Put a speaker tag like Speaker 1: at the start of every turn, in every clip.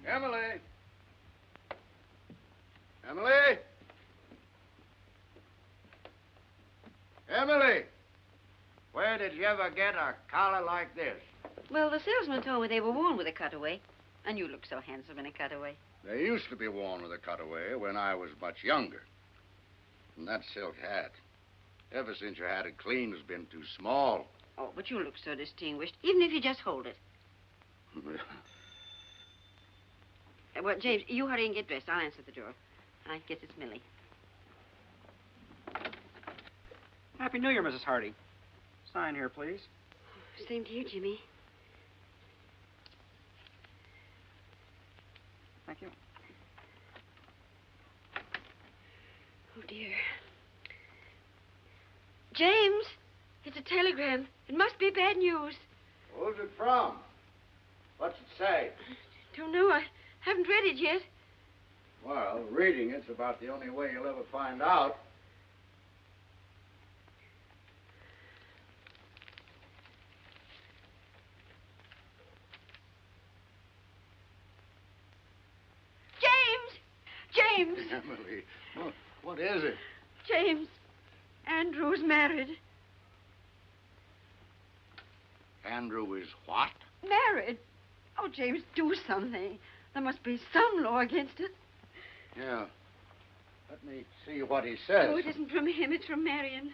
Speaker 1: Emily! Emily! Emily! Where did you ever get a collar like this?
Speaker 2: Well, the salesman told me they were worn with a cutaway. And you look so handsome in a cutaway.
Speaker 1: They used to be worn with a cutaway when I was much younger. And that silk hat, ever since you had it cleaned, has been too small.
Speaker 2: Oh, but you look so distinguished, even if you just hold it. Well, James, you hurry and get dressed. I'll answer the door. I guess it's Millie.
Speaker 3: Happy New Year, Mrs. Hardy. Sign here, please.
Speaker 2: Same to you, Jimmy.
Speaker 3: Thank you.
Speaker 2: Oh, dear. James, it's a telegram. It must be bad news.
Speaker 1: Who's it from? What's it say?
Speaker 2: Don't know. I haven't read it yet.
Speaker 1: Well, reading it's about the only way you'll ever find out.
Speaker 2: James!
Speaker 1: Emily, what is it?
Speaker 2: James, Andrew's married.
Speaker 1: Andrew is what?
Speaker 2: Married? Oh, James, do something. There must be some law against it.
Speaker 1: Yeah. Let me see what he says.
Speaker 2: Oh, it isn't from him. It's from Marion.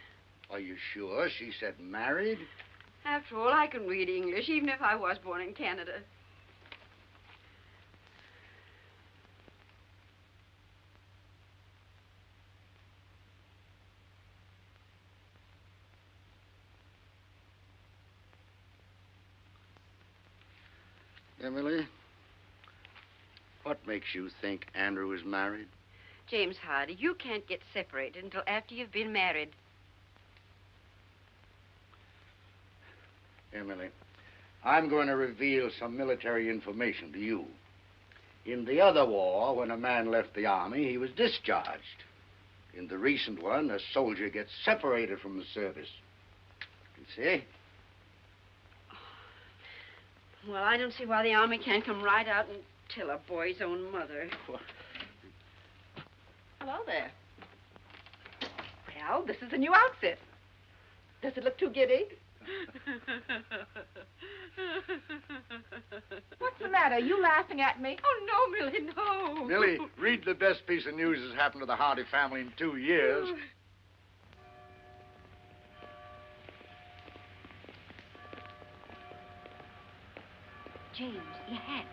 Speaker 1: Are you sure she said married?
Speaker 2: After all, I can read English, even if I was born in Canada.
Speaker 1: Emily, what makes you think Andrew is married?
Speaker 2: James Hardy, you can't get separated until after you've been married.
Speaker 1: Emily, I'm going to reveal some military information to you. In the other war, when a man left the army, he was discharged. In the recent one, a soldier gets separated from the service. You see?
Speaker 2: Well, I don't see why the army can't come right out and tell a boy's own mother.
Speaker 4: Hello there. Well, this is a new outfit. Does it look too giddy? What's the matter? Are you laughing at me?
Speaker 2: Oh, no, Millie, no.
Speaker 1: Millie, read the best piece of news that's happened to the Hardy family in 2 years.
Speaker 2: James, your hat.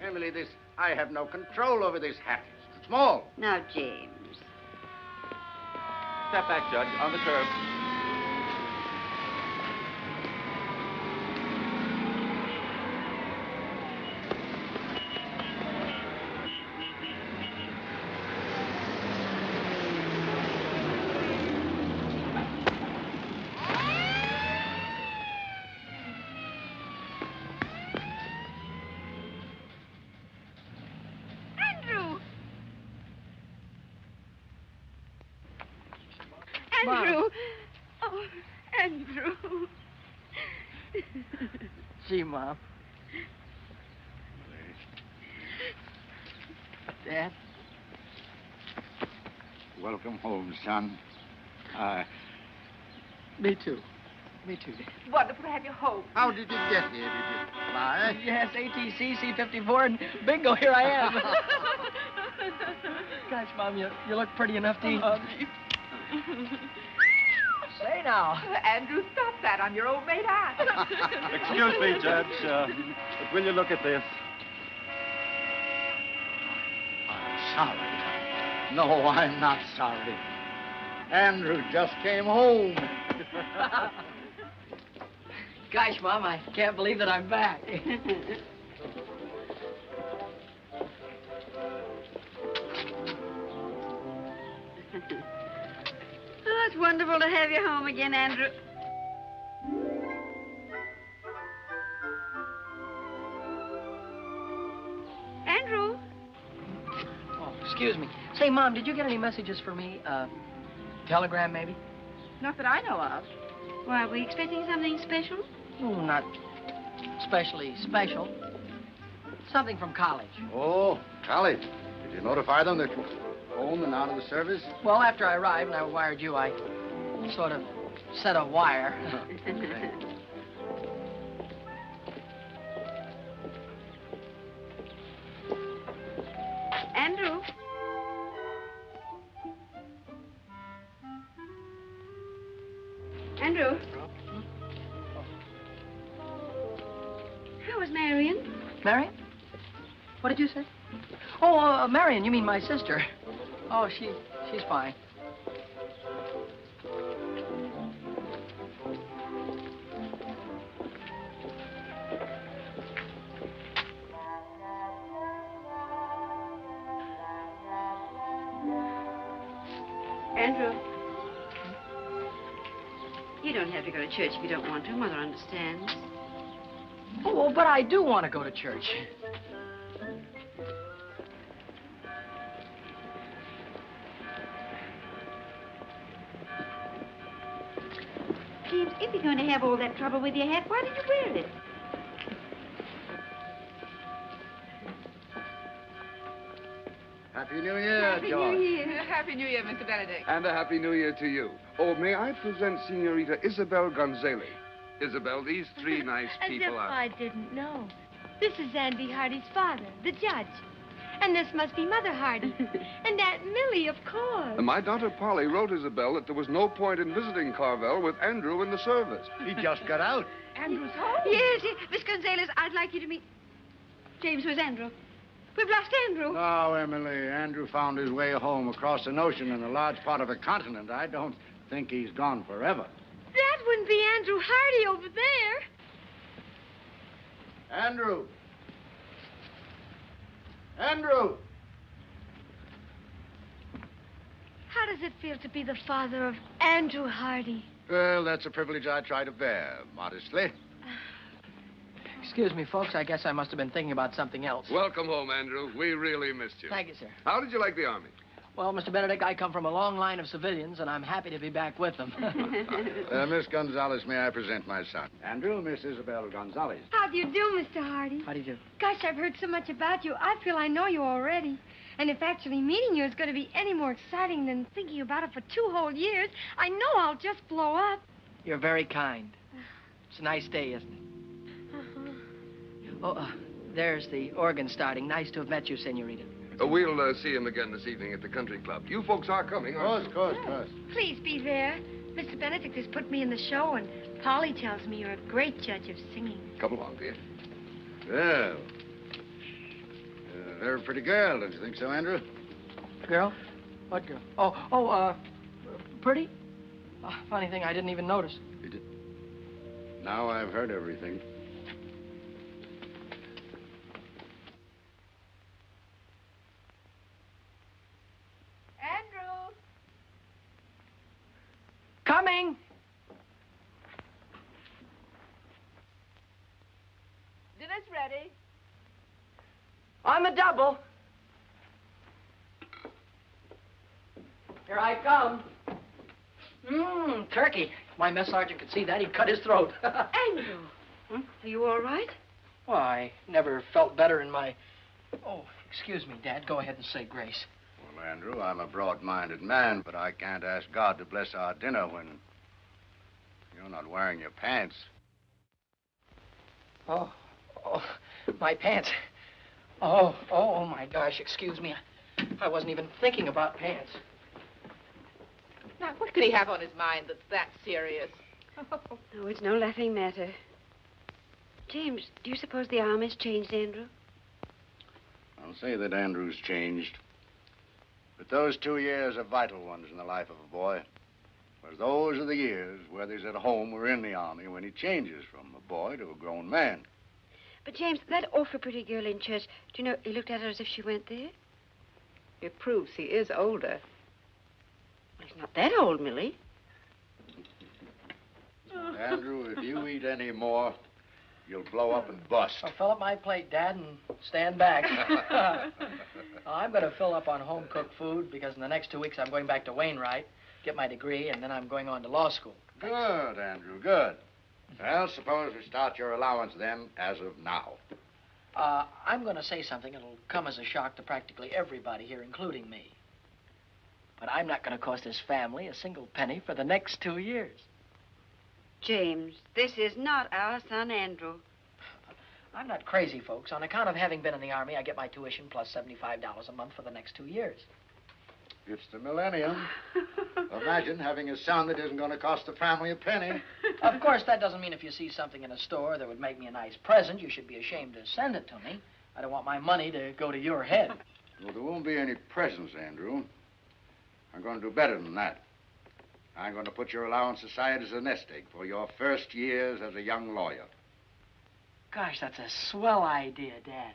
Speaker 1: Emily, I have no control over this hat. It's too small.
Speaker 2: Now, James.
Speaker 3: Step back, Judge, on the curb.
Speaker 2: Andrew! Oh, Andrew.
Speaker 5: Gee, Mom. Dad?
Speaker 1: Welcome home, son.
Speaker 5: Me too. Me too, Dad.
Speaker 4: Wonderful to have you home.
Speaker 1: How did you get here? Did you fly?
Speaker 5: Yes, ATC, C-54, and bingo, here I am. Gosh, Mom, you look pretty enough to eat. Say now.
Speaker 4: Andrew, stop that. I'm your old maid aunt.
Speaker 3: Excuse me, Judge, but will you look at this?
Speaker 1: I'm sorry. No, I'm not sorry. Andrew just came home.
Speaker 5: Gosh, Mom, I can't believe that I'm back.
Speaker 2: Oh, it's wonderful to have you home again, Andrew. Andrew?
Speaker 5: Oh, excuse me. Say, Mom, did you get any messages for me? Telegram, maybe?
Speaker 4: Not that I know of.
Speaker 2: Why, are we expecting something special?
Speaker 5: Oh, not especially special. Something from college.
Speaker 1: Oh, college. Did you notify them that you're home and out of the service?
Speaker 5: Well, after I arrived and I wired you, I sort of set a wire.
Speaker 2: Andrew. Andrew. How was Marion?
Speaker 5: Marion? What did you say? Oh, Marion, you mean my sister. Oh, she's fine.
Speaker 2: Andrew. You don't have to go to church if you don't want to. Mother understands.
Speaker 5: Oh, but I do want to go to church.
Speaker 2: James, if you're going to have all that trouble with your hat, why did you wear it?
Speaker 1: Happy New Year,
Speaker 4: Happy
Speaker 1: George.
Speaker 4: New Year. Happy New Year, Mr. Benedict.
Speaker 6: And a Happy New Year to you. Oh, may I present Senorita Isabel Gonzalez? Isabel, these three nice people
Speaker 7: As if
Speaker 6: are...
Speaker 7: I didn't know. This is Andy Hardy's father, the judge. And this must be Mother Hardy. And Aunt Millie, of course.
Speaker 6: My daughter Polly wrote Isabel that there was no point in visiting Carvel with Andrew in the service.
Speaker 1: He just got out.
Speaker 4: Andrew's home.
Speaker 2: Yes, Miss Gonzalez, I'd like you to meet... James, where's Andrew? We've lost Andrew.
Speaker 1: No, Emily. Andrew found his way home across an ocean in a large part of a continent. I don't think he's gone forever.
Speaker 7: That wouldn't be Andrew Hardy over there.
Speaker 1: Andrew! Andrew!
Speaker 7: How does it feel to be the father of Andrew Hardy?
Speaker 1: Well, that's a privilege I try to bear, modestly.
Speaker 5: Excuse me, folks. I guess I must have been thinking about something else.
Speaker 6: Welcome home, Andrew. We really missed you.
Speaker 5: Thank you, sir.
Speaker 6: How did you like the Army?
Speaker 5: Well, Mr. Benedict, I come from a long line of civilians, and I'm happy to be back with them.
Speaker 1: Miss Gonzalez, may I present my son? Andrew, Miss Isabel Gonzalez.
Speaker 7: How do you do, Mr. Hardy?
Speaker 5: How do you do?
Speaker 7: Gosh, I've heard so much about you. I feel I know you already. And if actually meeting you is going to be any more exciting than thinking about it for 2 whole years, I know I'll just blow up.
Speaker 5: You're very kind. It's a nice day, isn't it? Oh, there's the organ starting. Nice to have met you, Senorita.
Speaker 6: We'll see him again this evening at the country club. You folks are coming, aren't you?
Speaker 1: Of course.
Speaker 7: Please be there. Mr. Benedict has put me in the show, and Polly tells me you're a great judge of singing.
Speaker 6: Come along, dear.
Speaker 1: Well, they're a pretty girl, don't you think so, Andrew?
Speaker 5: Girl? What girl? Pretty? Funny thing, I didn't even notice.
Speaker 1: You did. Now I've heard everything.
Speaker 4: Andrew.
Speaker 5: Coming!
Speaker 4: Dinner's ready.
Speaker 5: On the double. Here I come. Turkey. My mess sergeant could see that. He'd cut his throat.
Speaker 2: Andrew. Are you all right?
Speaker 5: Well, I never felt better in my... Oh, excuse me, Dad. Go ahead and say grace.
Speaker 1: Well, Andrew, I'm a broad-minded man, but I can't ask God to bless our dinner when you're not wearing your pants.
Speaker 5: Oh, my pants. Oh, my gosh, excuse me. I wasn't even thinking about pants.
Speaker 4: Now, what could he have on his mind that's that serious?
Speaker 2: Oh, it's no laughing matter. James, do you suppose the Army's changed Andrew?
Speaker 1: I'll say that Andrew's changed. But those 2 years are vital ones in the life of a boy. Because those are the years, whether he's at home or in the Army, when he changes from a boy to a grown man.
Speaker 2: But, James, that awful pretty girl in church, do you know, he looked at her as if she went there?
Speaker 4: It proves he is older.
Speaker 2: Well, he's not that old, Millie.
Speaker 1: Andrew, if you eat any more, You'll blow up and bust.
Speaker 5: Well, fill up my plate, Dad, and stand back. I'm going to fill up on home-cooked food because in the next 2 weeks I'm going back to Wainwright, get my degree, and then I'm going on to law school.
Speaker 1: Good, Andrew, good. Well, suppose we start your allowance then, as of now.
Speaker 5: I'm going to say something that'll come as a shock to practically everybody here, including me. But I'm not going to cost this family a single penny for the next 2 years.
Speaker 2: James, this is not our son, Andrew.
Speaker 5: I'm not crazy, folks. On account of having been in the Army, I get my tuition plus $75 a month for the next 2 years.
Speaker 1: It's the millennium. Imagine having a son that isn't going to cost the family a penny.
Speaker 5: Of course, that doesn't mean if you see something in a store that would make me a nice present, you should be ashamed to send it to me. I don't want my money to go to your head.
Speaker 1: Well, there won't be any presents, Andrew. I'm going to do better than that. I'm going to put your allowance aside as a nest egg for your first years as a young lawyer.
Speaker 5: Gosh, that's a swell idea, Dad.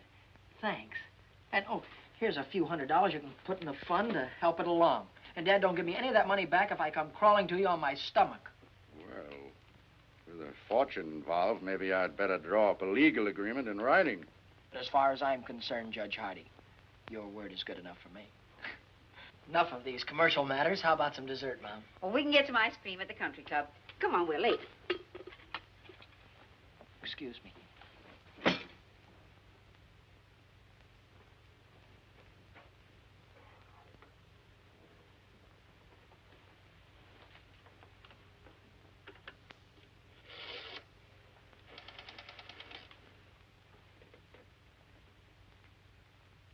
Speaker 5: Thanks. And, oh, here's a few $100s you can put in the fund to help it along. And, Dad, don't give me any of that money back if I come crawling to you on my stomach.
Speaker 1: Well, with a fortune involved, maybe I'd better draw up a legal agreement in writing.
Speaker 5: But as far as I'm concerned, Judge Hardy, your word is good enough for me. Enough of these commercial matters. How about some dessert, Mom?
Speaker 2: Well, we can get some ice cream at the country club. Come on, we're late.
Speaker 5: Excuse me.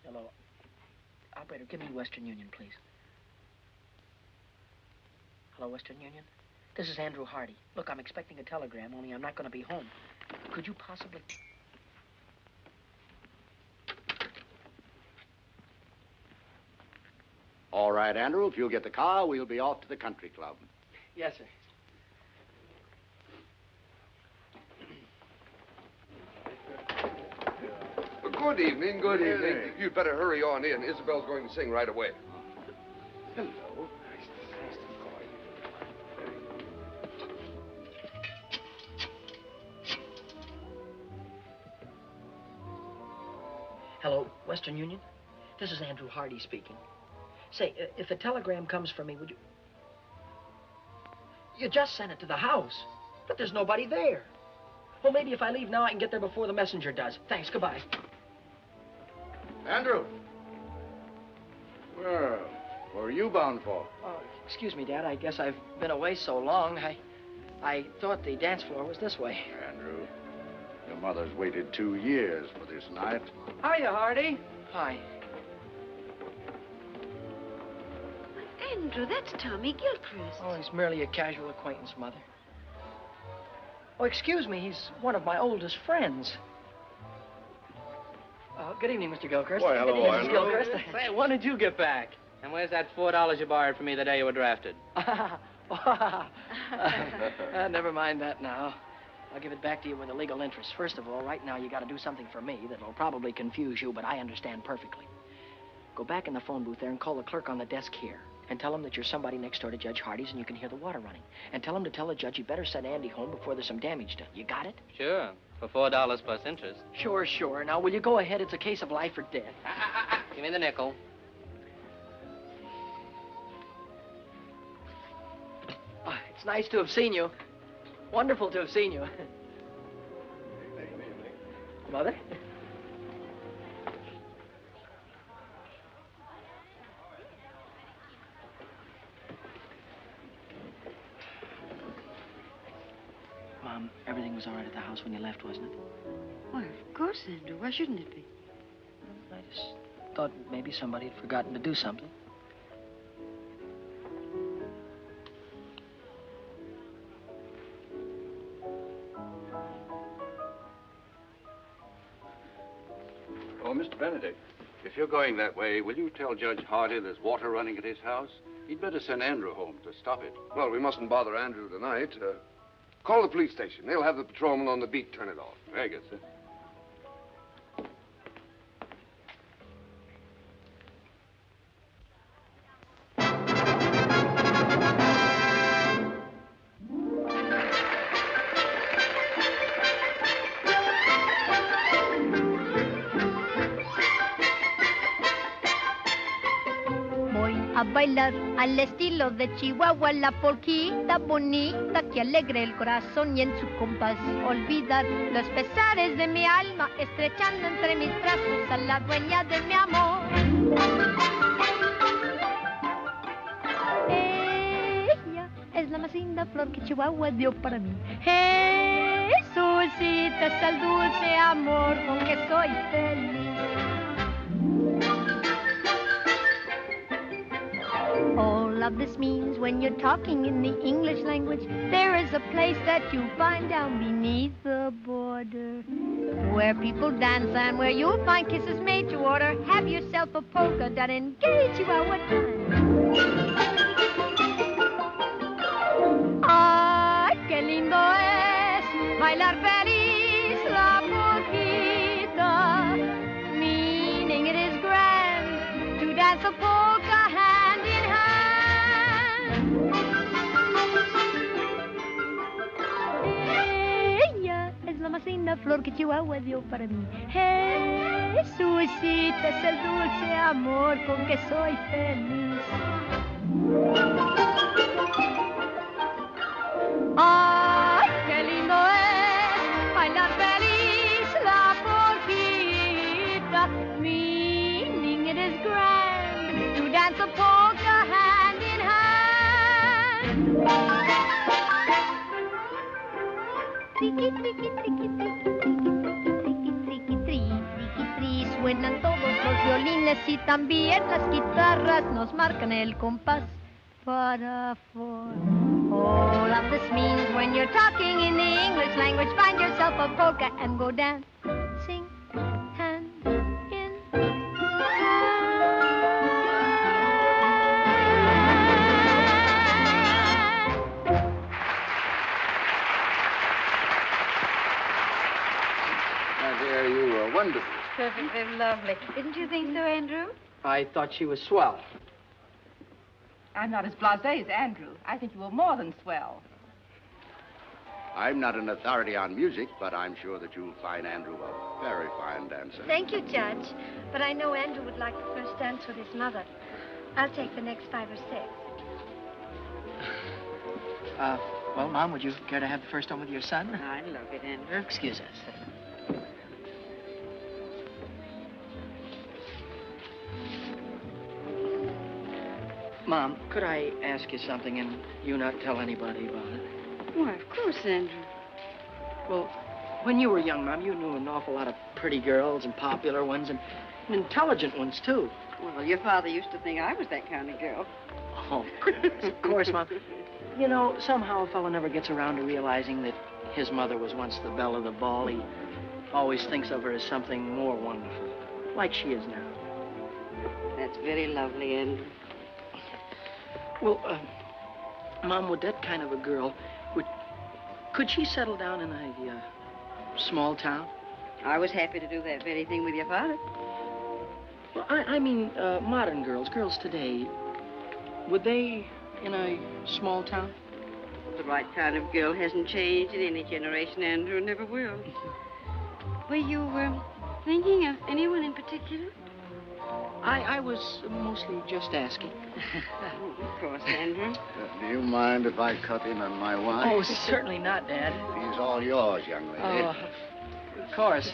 Speaker 5: Hello. Operator, give me Western Union, please. Hello, Western Union? This is Andrew Hardy. Look, I'm expecting a telegram, only I'm not going to be home. Could you possibly...
Speaker 1: All right, Andrew, if you'll get the car, we'll be off to the country club.
Speaker 5: Yes, sir.
Speaker 6: Good evening, good evening. You'd better hurry on in. Isabel's going to sing right away.
Speaker 1: Hello.
Speaker 5: Hello, Western Union? This is Andrew Hardy speaking. Say, if a telegram comes for me, would you... You just sent it to the house, but there's nobody there. Well, maybe if I leave now, I can get there before the messenger does. Thanks, goodbye.
Speaker 1: Andrew. Well, where are you bound for?
Speaker 5: Oh, excuse me, Dad. I guess I've been away so long. I thought the dance floor was this way.
Speaker 1: Andrew, your mother's waited 2 years for this night.
Speaker 3: Hiya, Hardy.
Speaker 5: Hi.
Speaker 2: Andrew, that's Tommy Gilchrist.
Speaker 5: Oh, he's merely a casual acquaintance, Mother. Oh, excuse me. He's one of my oldest friends. Good evening, Mr. Gilchrist.
Speaker 1: Why, hello,
Speaker 5: Good evening, Mrs.
Speaker 1: Andrew.
Speaker 5: Gilchrist.
Speaker 3: Say, when did you get back? And where's that $4 you borrowed from me the day you were drafted?
Speaker 5: Never mind that now. I'll give it back to you with a legal interest. First of all, right now you got to do something for me that'll probably confuse you, but I understand perfectly. Go back in the phone booth there and call the clerk on the desk here. And tell him that you're somebody next door to Judge Hardy's and you can hear the water running. And tell him to tell the judge you better send Andy home before there's some damage done. You got it?
Speaker 3: Sure, for $4 plus interest.
Speaker 5: Sure, sure. Now, will you go ahead? It's a case of life or death.
Speaker 3: Give me the nickel.
Speaker 5: Oh, it's nice to have seen you. Wonderful to have seen you. Mother? Mom, everything was all right at the house when you left, wasn't it?
Speaker 2: Why, of course, Andrew. Why shouldn't it be?
Speaker 5: I just thought maybe somebody had forgotten to do something.
Speaker 8: Oh, Mr. Benedict, if you're going that way, will you tell Judge Hardy there's water running at his house? He'd better send Andrew home to stop it.
Speaker 6: Well, we mustn't bother Andrew tonight. Call the police station. They'll have the patrolman on the beat turn it off.
Speaker 8: Very good, sir.
Speaker 9: bailar al estilo de Chihuahua, la polquita bonita que alegre el corazón y en su compás olvidar los pesares de mi alma, estrechando entre mis brazos a la dueña de mi amor. Ella es la más linda flor que Chihuahua dio para mí. Jesucita es el dulce amor con que soy feliz. All of this means when you're talking in the English language, there is a place that you find down beneath the border, where people dance and where you'll find kisses made to order. Have yourself a polka dot and gay Chihuahua time. Ay, qué lindo es bailar feliz la polquita, meaning it is grand to dance a polka hand in hand. Ella es la más linda flor que Chihuahua dio para mí. Jesucita es el dulce amor con que soy feliz. Ay, qué lindo es bailar feliz la polquita, meaning it is grand to dance a polka hand in hand. Triqui, triqui, triqui, triqui, triqui, triqui, triqui, triqui, triqui, suenan todos los violines y también las guitarras nos marcan el compás para for. All of this means when you're talking in the English language, find yourself a polka and go dancing hand in
Speaker 1: My dear, you were wonderful.
Speaker 2: Perfectly lovely. Didn't you think so, Andrew?
Speaker 5: I thought she was swell.
Speaker 4: I'm not as blasé as Andrew. I think you were more than swell.
Speaker 1: I'm not an authority on music, but I'm sure that you'll find Andrew a very fine dancer.
Speaker 7: Thank you, Judge. But I know Andrew would like the first dance with his mother. I'll take the next 5 or 6.
Speaker 5: Well, Mom, would you care to have the first one with your son?
Speaker 2: I love it, Andrew.
Speaker 5: Excuse us. Mom, could I ask you something and you not tell anybody about it?
Speaker 2: Why, of course, Andrew.
Speaker 5: Well, when you were young, Mom, you knew an awful lot of pretty girls and popular ones and intelligent ones, too.
Speaker 2: Well, your father used to think I was that kind of girl.
Speaker 5: Oh, of course, Mom. You know, somehow a fellow never gets around to realizing that his mother was once the belle of the ball. He always thinks of her as something more wonderful, like she is now.
Speaker 2: That's very lovely, Andrew.
Speaker 5: Well, Mom, would that kind of a girl, could she settle down in a small town?
Speaker 2: I was happy to do that very thing with your father.
Speaker 5: Well, I mean, modern girls today, would they in a small town?
Speaker 2: The right kind of girl hasn't changed in any generation, Andrew, and never will. Were you thinking of anyone in particular?
Speaker 5: I was mostly just asking.
Speaker 2: Of course, Andrew.
Speaker 1: Do you mind if I cut in on my wife?
Speaker 5: Oh, certainly not, Dad.
Speaker 1: She's all yours, young lady.
Speaker 5: Oh, of course.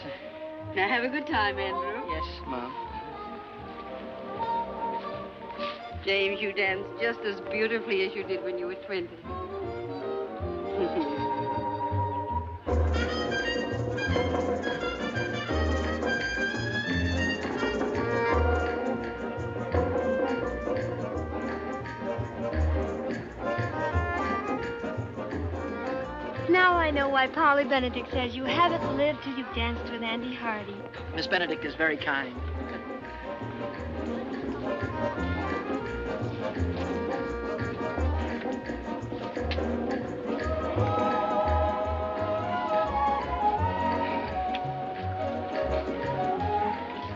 Speaker 2: Now, have a good time, Andrew.
Speaker 5: Yes, Mom.
Speaker 2: James, you danced just as beautifully as you did when you were 20.
Speaker 7: Now I know why Polly Benedict says you haven't lived till you've danced with Andy Hardy.
Speaker 5: Miss Benedict is very kind.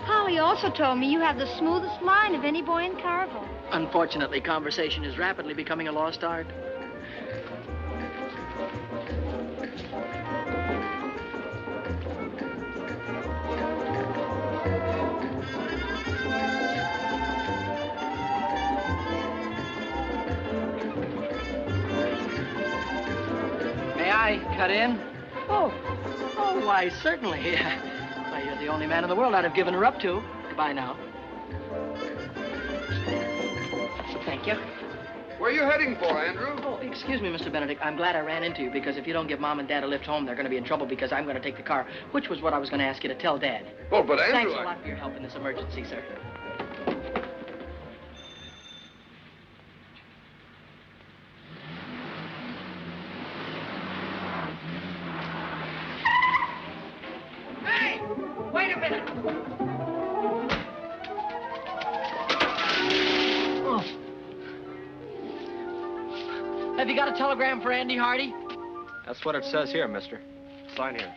Speaker 7: Polly also told me you have the smoothest line of any boy in Carville.
Speaker 5: Unfortunately, conversation is rapidly becoming a lost art. I cut in? Oh, why, certainly. Why, you're the only man in the world I'd have given her up to. Goodbye now. Thank you.
Speaker 6: Where are you heading for, Andrew?
Speaker 5: Oh, excuse me, Mr. Benedict. I'm glad I ran into you, because if you don't give Mom and Dad a lift home, they're going to be in trouble because I'm going to take the car, which was what I was going to ask you to tell Dad.
Speaker 6: Oh, but Andrew...
Speaker 5: Thanks a lot for your help in this emergency, sir.
Speaker 4: Hey! Wait a minute!
Speaker 5: Oh. Have you got a telegram for Andy Hardy?
Speaker 3: That's what it says here, mister. Sign here.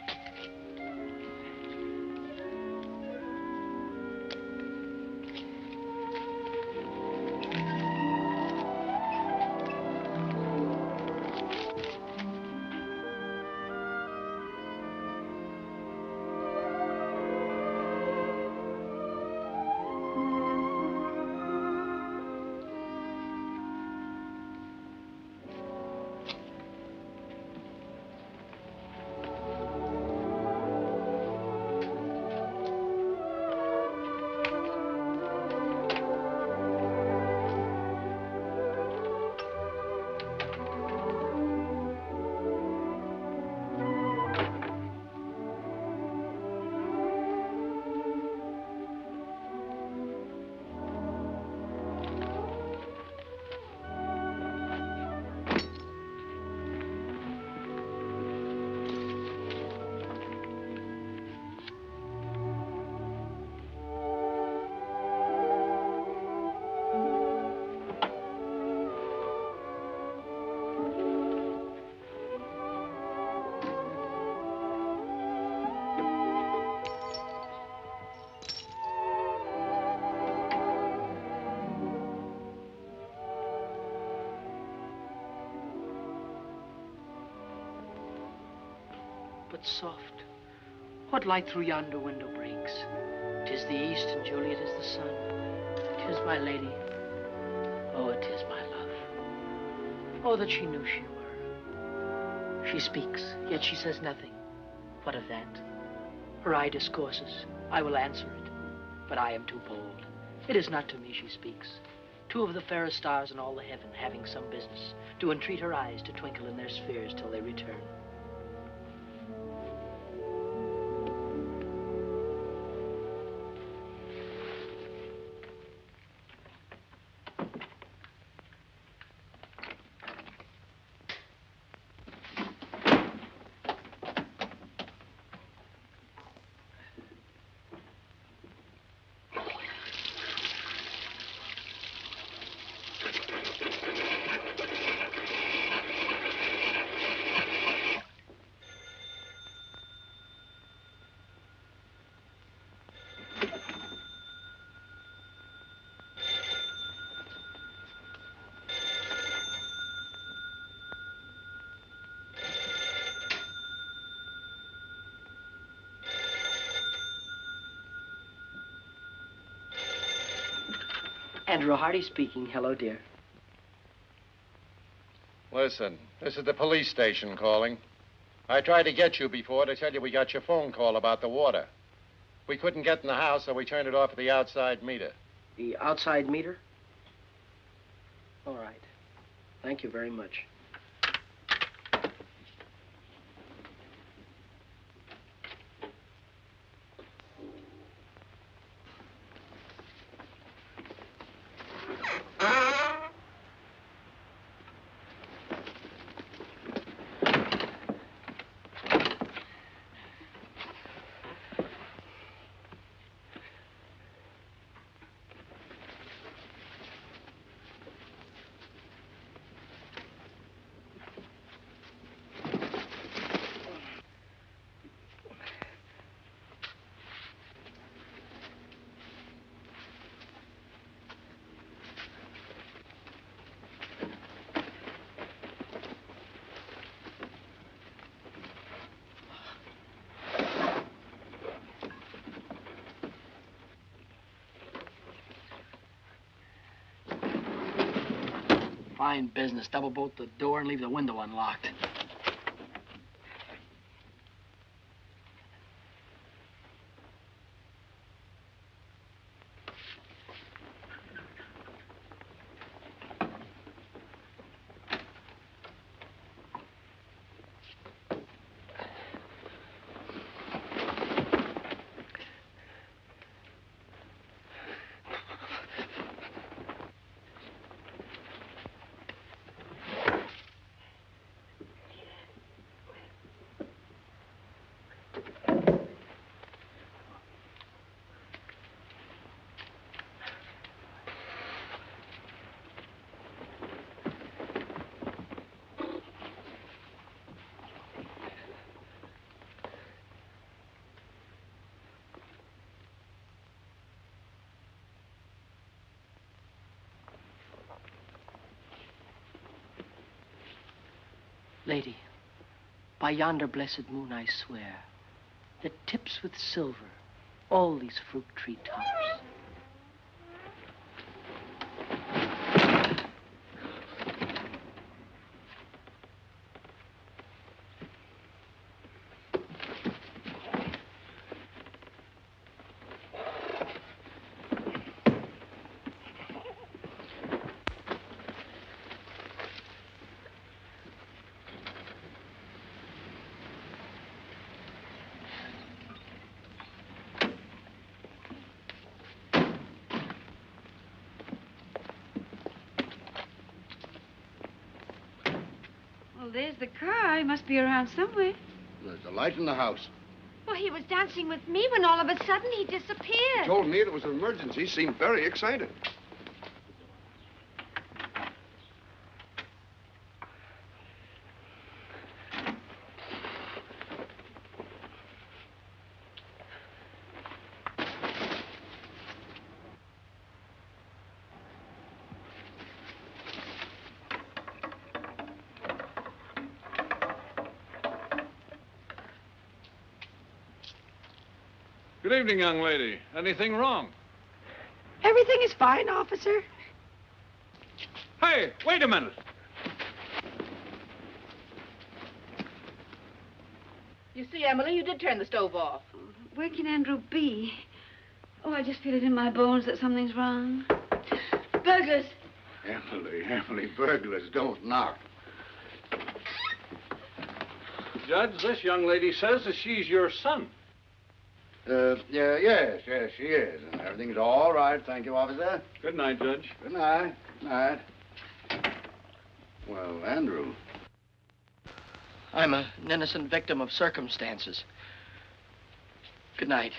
Speaker 5: But soft, what light through yonder window breaks? 'Tis the east, and Juliet is the sun. 'Tis my lady. Oh, it is my love. Oh, that she knew she were. She speaks, yet she says nothing. What of that? Her eye discourses. I will answer it, but I am too bold. It is not to me she speaks. Two of the fairest stars in all the heaven, having some business, do entreat her eyes to twinkle in their spheres till they return. Andrew Hardy speaking. Hello, dear.
Speaker 10: Listen, this is the police station calling. I tried to get you before to tell you we got your phone call about the water. We couldn't get in the house, so we turned it off at the outside meter.
Speaker 5: The outside meter? All right. Thank you very much. Fine business. Double bolt the door and leave the window unlocked. Lady, by yonder blessed moon I swear, that tips with silver all these fruit tree tops.
Speaker 2: Well, there's the car. He must be around somewhere.
Speaker 1: There's a light in the house.
Speaker 7: Well, he was dancing with me when all of a sudden he disappeared.
Speaker 6: He told me it was an emergency. He seemed very excited.
Speaker 11: Good evening, young lady. Anything wrong?
Speaker 4: Everything is fine, officer.
Speaker 11: Hey, wait a minute.
Speaker 4: You see, Emily, you did turn the stove off.
Speaker 2: Where can Andrew be? Oh, I just feel it in my bones that something's wrong. Burglars!
Speaker 1: Emily, burglars don't knock.
Speaker 11: Judge, this young lady says that she's your son.
Speaker 1: Yes, she is. And everything's all right, thank you, officer.
Speaker 11: Good night, Judge.
Speaker 1: Good night. Night. Well, Andrew.
Speaker 5: I'm an innocent victim of circumstances. Good night.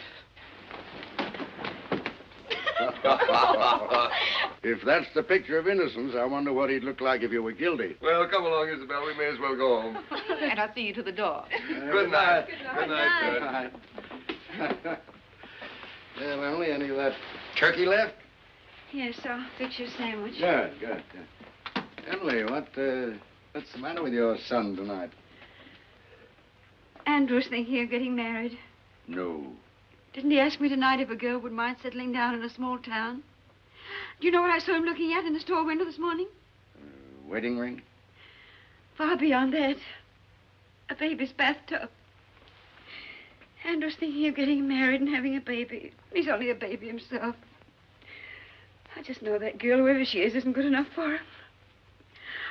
Speaker 1: If that's the picture of innocence, I wonder what he'd look like if you were guilty.
Speaker 6: Well, come along, Isabel. We may as well go home.
Speaker 4: And I'll see you to the door.
Speaker 6: Good night.
Speaker 1: Good night. Well, Emily, any of that turkey left?
Speaker 2: Yes, I'll fix your sandwich.
Speaker 1: Good. Emily, what's the matter with your son tonight?
Speaker 2: Andrew's thinking of getting married.
Speaker 1: No.
Speaker 2: Didn't he ask me tonight if a girl would mind settling down in a small town? Do you know what I saw him looking at in the store window this morning?
Speaker 1: Wedding ring?
Speaker 2: Far beyond that. A baby's bathtub. Andrew's thinking of getting married and having a baby. He's only a baby himself. I just know that girl, whoever she is, isn't good enough for him.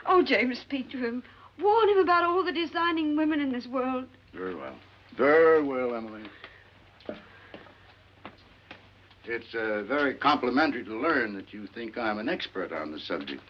Speaker 2: Oh, James, speak to him. Warn him about all the designing women in this world.
Speaker 1: Very well. Very well, Emily. It's very complimentary to learn that you think I'm an expert on the subject.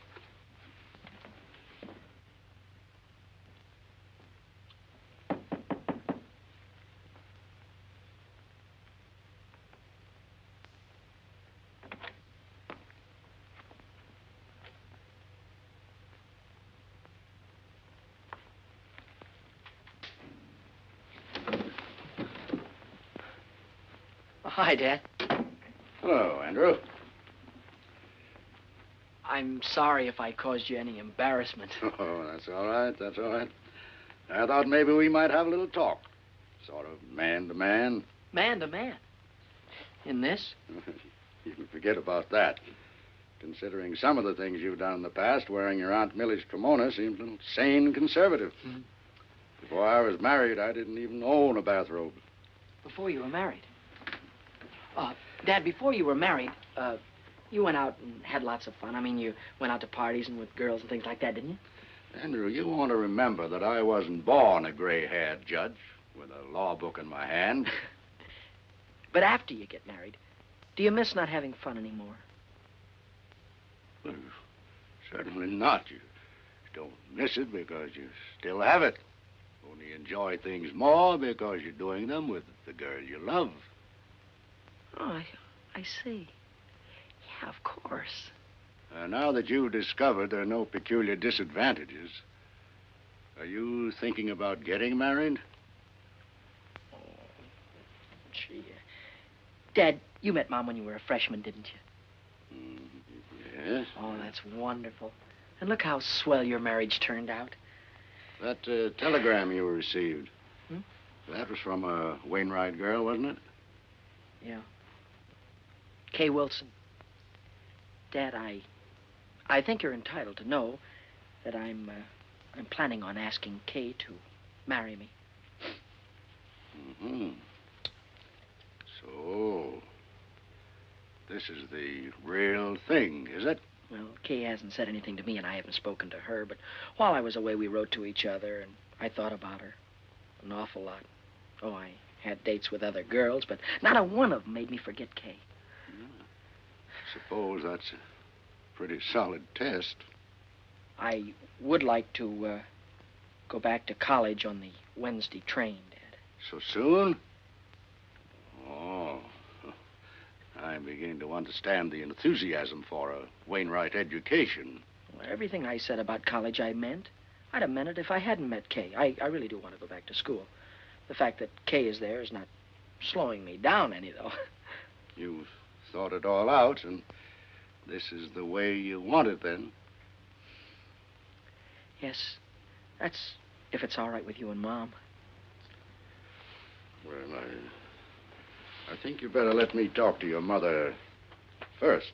Speaker 5: Hi, Dad.
Speaker 1: Hello, Andrew.
Speaker 5: I'm sorry if I caused you any embarrassment.
Speaker 1: Oh, that's all right. I thought maybe we might have a little talk. Sort of man to man.
Speaker 5: Man to man? In this?
Speaker 1: You can forget about that. Considering some of the things you've done in the past, wearing your Aunt Millie's kimono seems a little sane and conservative.
Speaker 5: Mm-hmm.
Speaker 1: Before I was married, I didn't even own a bathrobe.
Speaker 5: Before you were married? Dad, before you were married, you went out and had lots of fun. I mean, you went out to parties and with girls and things like that, didn't you?
Speaker 1: Andrew, you want to remember that I wasn't born a gray-haired judge with a law book in my hand.
Speaker 5: But after you get married, do you miss not having fun anymore?
Speaker 1: Well, certainly not. You don't miss it because you still have it. Only enjoy things more because you're doing them with the girl you love.
Speaker 5: Oh, I see. Yeah, of course.
Speaker 1: Now that you've discovered there are no peculiar disadvantages, are you thinking about getting married?
Speaker 5: Oh, gee. Dad, you met Mom when you were a freshman, didn't you?
Speaker 1: Yes.
Speaker 5: Oh, that's wonderful. And look how swell your marriage turned out.
Speaker 1: That telegram you received.
Speaker 5: Hmm?
Speaker 1: That was from a Wainwright girl, wasn't it?
Speaker 5: Yeah. Kay Wilson. Dad, I think you're entitled to know that I'm planning on asking Kay to marry me.
Speaker 1: Mm-hmm. So, this is the real thing, is it?
Speaker 5: Well, Kay hasn't said anything to me, and I haven't spoken to her, but while I was away, we wrote to each other, and I thought about her an awful lot. Oh, I had dates with other girls, but not a one of them made me forget Kay.
Speaker 1: Suppose that's a pretty solid test.
Speaker 5: I would like to go back to college on the Wednesday train, Dad.
Speaker 1: So soon? Oh, I'm beginning to understand the enthusiasm for a Wainwright education.
Speaker 5: Well, everything I said about college I meant. I'd have meant it if I hadn't met Kay. I really do want to go back to school. The fact that Kay is there is not slowing me down any, though.
Speaker 1: You've thought it all out, and this is the way you want it, then?
Speaker 5: Yes, that's if it's all right with you and Mom.
Speaker 1: Well, I think you better let me talk to your mother first.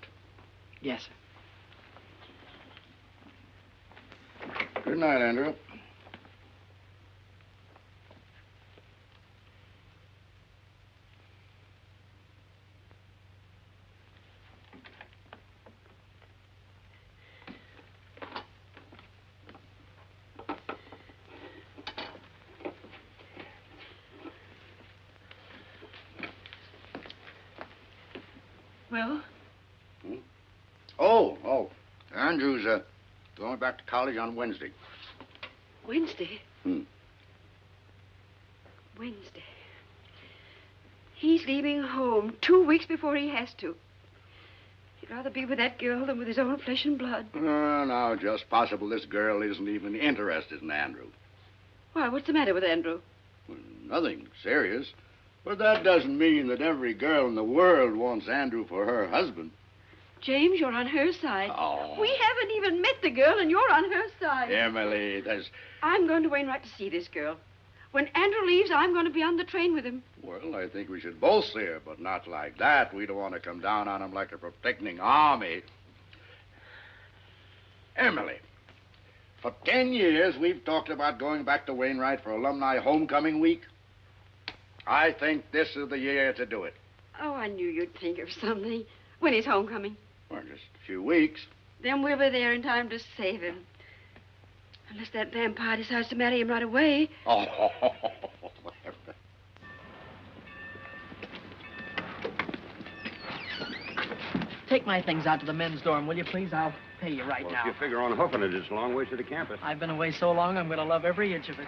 Speaker 5: Yes, sir.
Speaker 1: Good night, Andrew.
Speaker 2: Well?
Speaker 1: Oh. Andrew's going back to college on Wednesday.
Speaker 2: Wednesday?
Speaker 1: Hmm.
Speaker 2: Wednesday. He's leaving home 2 weeks before he has to. He'd rather be with that girl than with his own flesh and blood.
Speaker 1: No, just possible this girl isn't even interested in Andrew.
Speaker 2: Why, what's the matter with Andrew?
Speaker 1: Well, nothing serious. But that doesn't mean that every girl in the world wants Andrew for her husband.
Speaker 2: James, you're on her side.
Speaker 1: Oh.
Speaker 2: We haven't even met the girl, and you're on her side.
Speaker 1: Emily, there's...
Speaker 2: I'm going to Wainwright to see this girl. When Andrew leaves, I'm going to be on the train with him.
Speaker 1: Well, I think we should both see her, but not like that. We don't want to come down on him like a protecting army. Emily, for 10 years, we've talked about going back to Wainwright for alumni homecoming week. I think this is the year to do it.
Speaker 2: Oh, I knew you'd think of something. When is homecoming?
Speaker 1: Well, just a few weeks.
Speaker 2: Then we'll be there in time to save him. Unless that vampire decides to marry him right away.
Speaker 1: Oh.
Speaker 5: Take my things out to the men's dorm, will you, please? I'll pay you right now.
Speaker 12: If you figure on hoofing it, it's a long way to the campus.
Speaker 5: I've been away so long, I'm going to love every inch of it.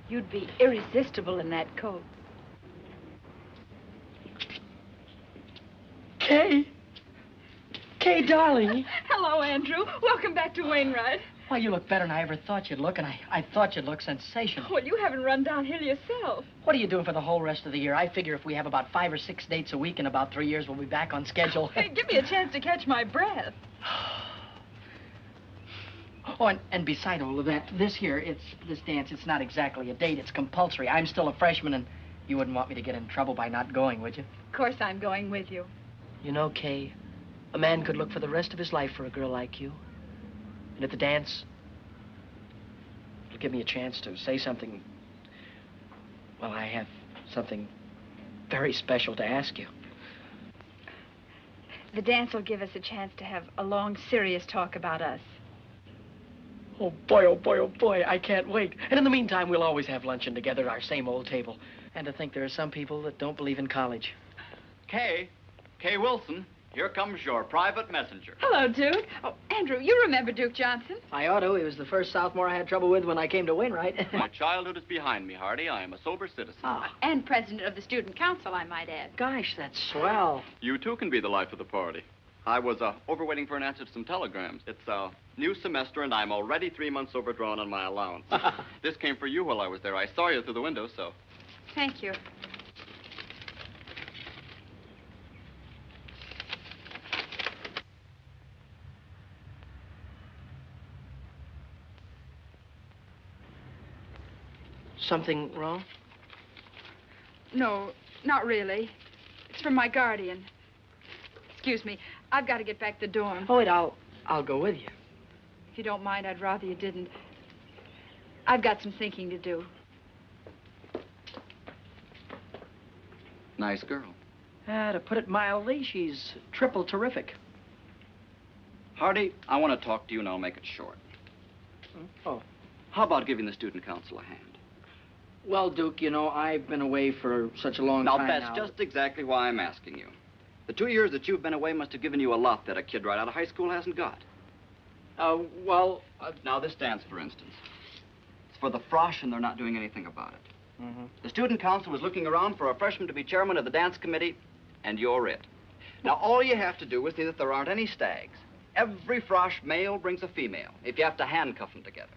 Speaker 13: You'd be irresistible in that coat.
Speaker 5: Kay! Kay, darling!
Speaker 13: Hello, Andrew. Welcome back to Wainwright.
Speaker 5: Why, you look better than I ever thought you'd look, and I thought you'd look sensational.
Speaker 13: Well, you haven't run downhill yourself.
Speaker 5: What are you doing for the whole rest of the year? I figure if we have about 5 or 6 dates a week in about 3 years, we'll be back on schedule.
Speaker 13: Hey, give me a chance to catch my breath.
Speaker 5: Oh, and beside all of that, this dance, it's not exactly a date. It's compulsory. I'm still a freshman, and you wouldn't want me to get in trouble by not going, would you?
Speaker 13: Of course I'm going with you.
Speaker 5: You know, Kay, a man could look for the rest of his life for a girl like you. And at the dance, it'll give me a chance to say something. Well, I have something very special to ask you.
Speaker 13: The dance will give us a chance to have a long, serious talk about us.
Speaker 5: Oh, boy, I can't wait. And in the meantime, we'll always have luncheon together at our same old table. And to think there are some people that don't believe in college.
Speaker 14: Kay Wilson. Here comes your private messenger.
Speaker 13: Hello, Duke. Oh, Andrew, you remember Duke Johnson?
Speaker 5: I ought to. He was the first sophomore I had trouble with when I came to Wainwright.
Speaker 14: My childhood is behind me, Hardy. I am a sober citizen.
Speaker 5: Oh.
Speaker 13: And president of the student council, I might add.
Speaker 5: Gosh, that's swell.
Speaker 14: You, too, can be the life of the party. I was over waiting for an answer to some telegrams. It's a new semester, and I'm already 3 months overdrawn on my allowance. This came for you while I was there. I saw you through the window, so...
Speaker 13: Thank you.
Speaker 5: Something wrong?
Speaker 13: No, not really. It's from my guardian. Excuse me. I've got to get back to the dorm.
Speaker 5: Oh, wait, I'll go with you.
Speaker 13: If you don't mind, I'd rather you didn't. I've got some thinking to do.
Speaker 14: Nice girl.
Speaker 5: To put it mildly, she's triple terrific.
Speaker 14: Hardy, I want to talk to you, and I'll make it short.
Speaker 5: Oh.
Speaker 14: How about giving the student council a hand?
Speaker 5: Well, Duke, you know, I've been away for such a long time now.
Speaker 14: That's just exactly why I'm asking you. The 2 years that you've been away must have given you a lot that a kid right out of high school hasn't got. Now, this dance, for instance. It's for the frosh, and they're not doing anything about it.
Speaker 5: Mm-hmm.
Speaker 14: The student council was looking around for a freshman to be chairman of the dance committee, and you're it. Now, all you have to do is see that there aren't any stags. Every frosh male brings a female, if you have to handcuff them together.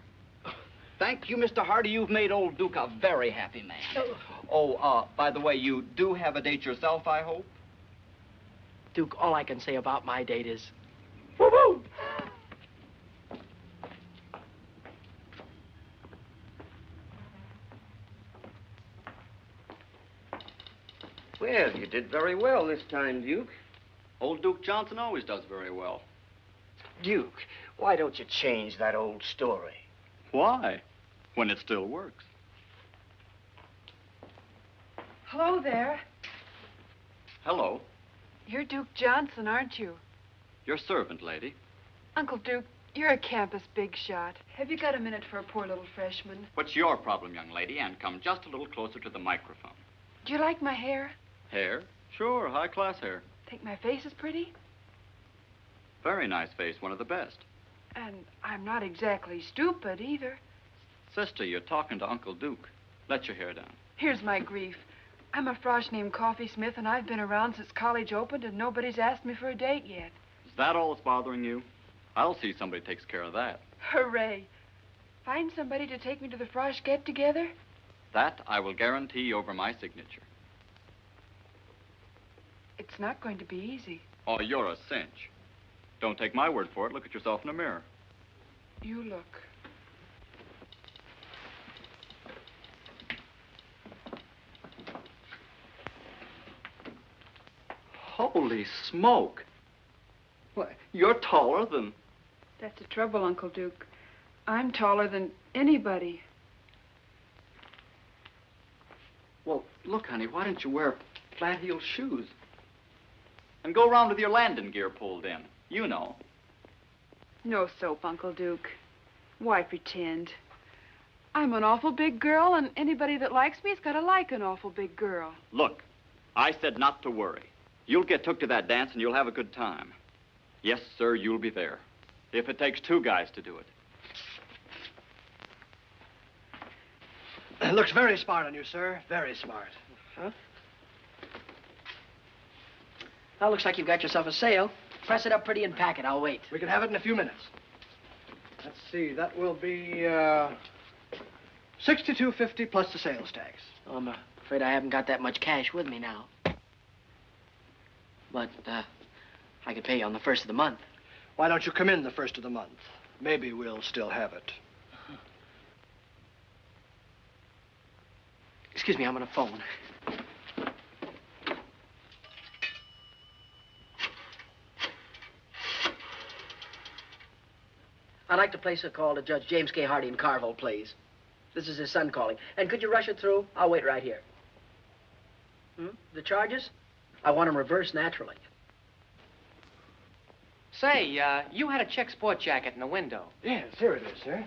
Speaker 14: Thank you, Mr. Hardy. You've made old Duke a very happy man. Oh, by the way, you do have a date yourself, I hope?
Speaker 5: Duke, all I can say about my date is... Woo-woo!
Speaker 1: Well, you did very well this time, Duke.
Speaker 14: Old Duke Johnson always does very well.
Speaker 1: Duke, why don't you change that old story?
Speaker 14: Why? When it still works.
Speaker 13: Hello there.
Speaker 14: Hello.
Speaker 13: You're Duke Johnson, aren't you?
Speaker 14: Your servant, lady.
Speaker 13: Uncle Duke, you're a campus big shot. Have you got a minute for a poor little freshman?
Speaker 14: What's your problem, young lady? And come just a little closer to the microphone.
Speaker 13: Do you like my hair?
Speaker 14: Hair? Sure, high-class hair.
Speaker 13: Think my face is pretty?
Speaker 14: Very nice face, one of the best.
Speaker 13: And I'm not exactly stupid either.
Speaker 14: Sister, you're talking to Uncle Duke. Let your hair down.
Speaker 13: Here's my grief. I'm a frosh named Coffee Smith, and I've been around since college opened, and nobody's asked me for a date yet.
Speaker 14: Is that all that's bothering you? I'll see somebody takes care of that.
Speaker 13: Hooray. Find somebody to take me to the frosh get-together?
Speaker 14: That I will guarantee over my signature.
Speaker 13: It's not going to be easy.
Speaker 14: Oh, you're a cinch. Don't take my word for it. Look at yourself in a mirror.
Speaker 13: You look.
Speaker 14: Holy smoke. Why, you're taller than...
Speaker 13: That's the trouble, Uncle Duke. I'm taller than anybody.
Speaker 14: Well, look, honey, why don't you wear flat-heeled shoes? And go around with your landing gear pulled in. You know.
Speaker 13: No soap, Uncle Duke. Why pretend? I'm an awful big girl, and anybody that likes me has got to like an awful big girl.
Speaker 14: Look, I said not to worry. You'll get took to that dance, and you'll have a good time. Yes, sir, you'll be there. If it takes 2 guys to do it.
Speaker 15: It looks very smart on you, sir. Very smart.
Speaker 5: Huh? Well, looks like you've got yourself a sale. Press it up pretty and pack it. I'll wait.
Speaker 15: We can have it in a few minutes. Let's see. That will be $62.50 plus the sales tax.
Speaker 5: Oh, I'm afraid I haven't got that much cash with me now. But I could pay you on the 1st of the month.
Speaker 15: Why don't you come in the 1st of the month? Maybe we'll still have it.
Speaker 5: Excuse me, I'm on a phone. I'd like to place a call to Judge James K. Hardy in Carville, please. This is his son calling. And could you rush it through? I'll wait right here. The charges? I want them reversed naturally.
Speaker 3: Say, you had a check sport jacket in the window.
Speaker 15: Yes, here it is, sir.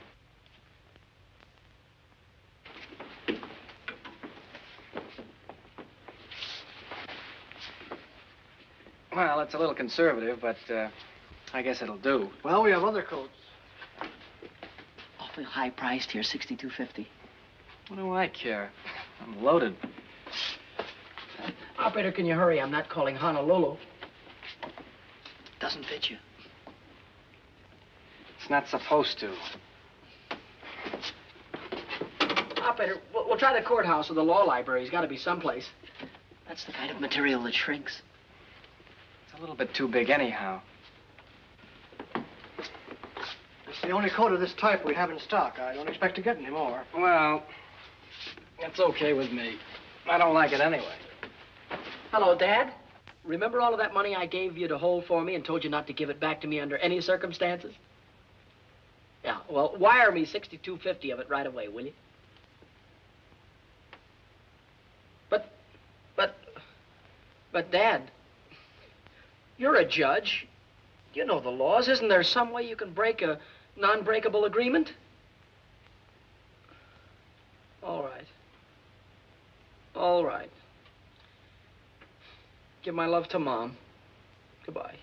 Speaker 5: Well, it's a little conservative, but I guess it'll do.
Speaker 15: Well, we have other coats.
Speaker 5: Awfully high priced here, $62.50. What do I care? I'm loaded. Operator, can you hurry? I'm not calling Honolulu. Doesn't fit you.
Speaker 3: It's not supposed to.
Speaker 5: Operator, we'll try the courthouse or the law library. He's got to be someplace. That's the kind of material that shrinks.
Speaker 3: It's a little bit too big anyhow.
Speaker 15: It's the only coat of this type we have in stock. I don't expect to get any more.
Speaker 3: Well, it's okay with me. I don't like it anyway.
Speaker 5: Hello, Dad. Remember all of that money I gave you to hold for me and told you not to give it back to me under any circumstances? Yeah, well, wire me $62.50 of it right away, will you? But, Dad, you're a judge. You know the laws. Isn't there some way you can break a non-breakable agreement? All right. All right. Give my love to Mom. Goodbye.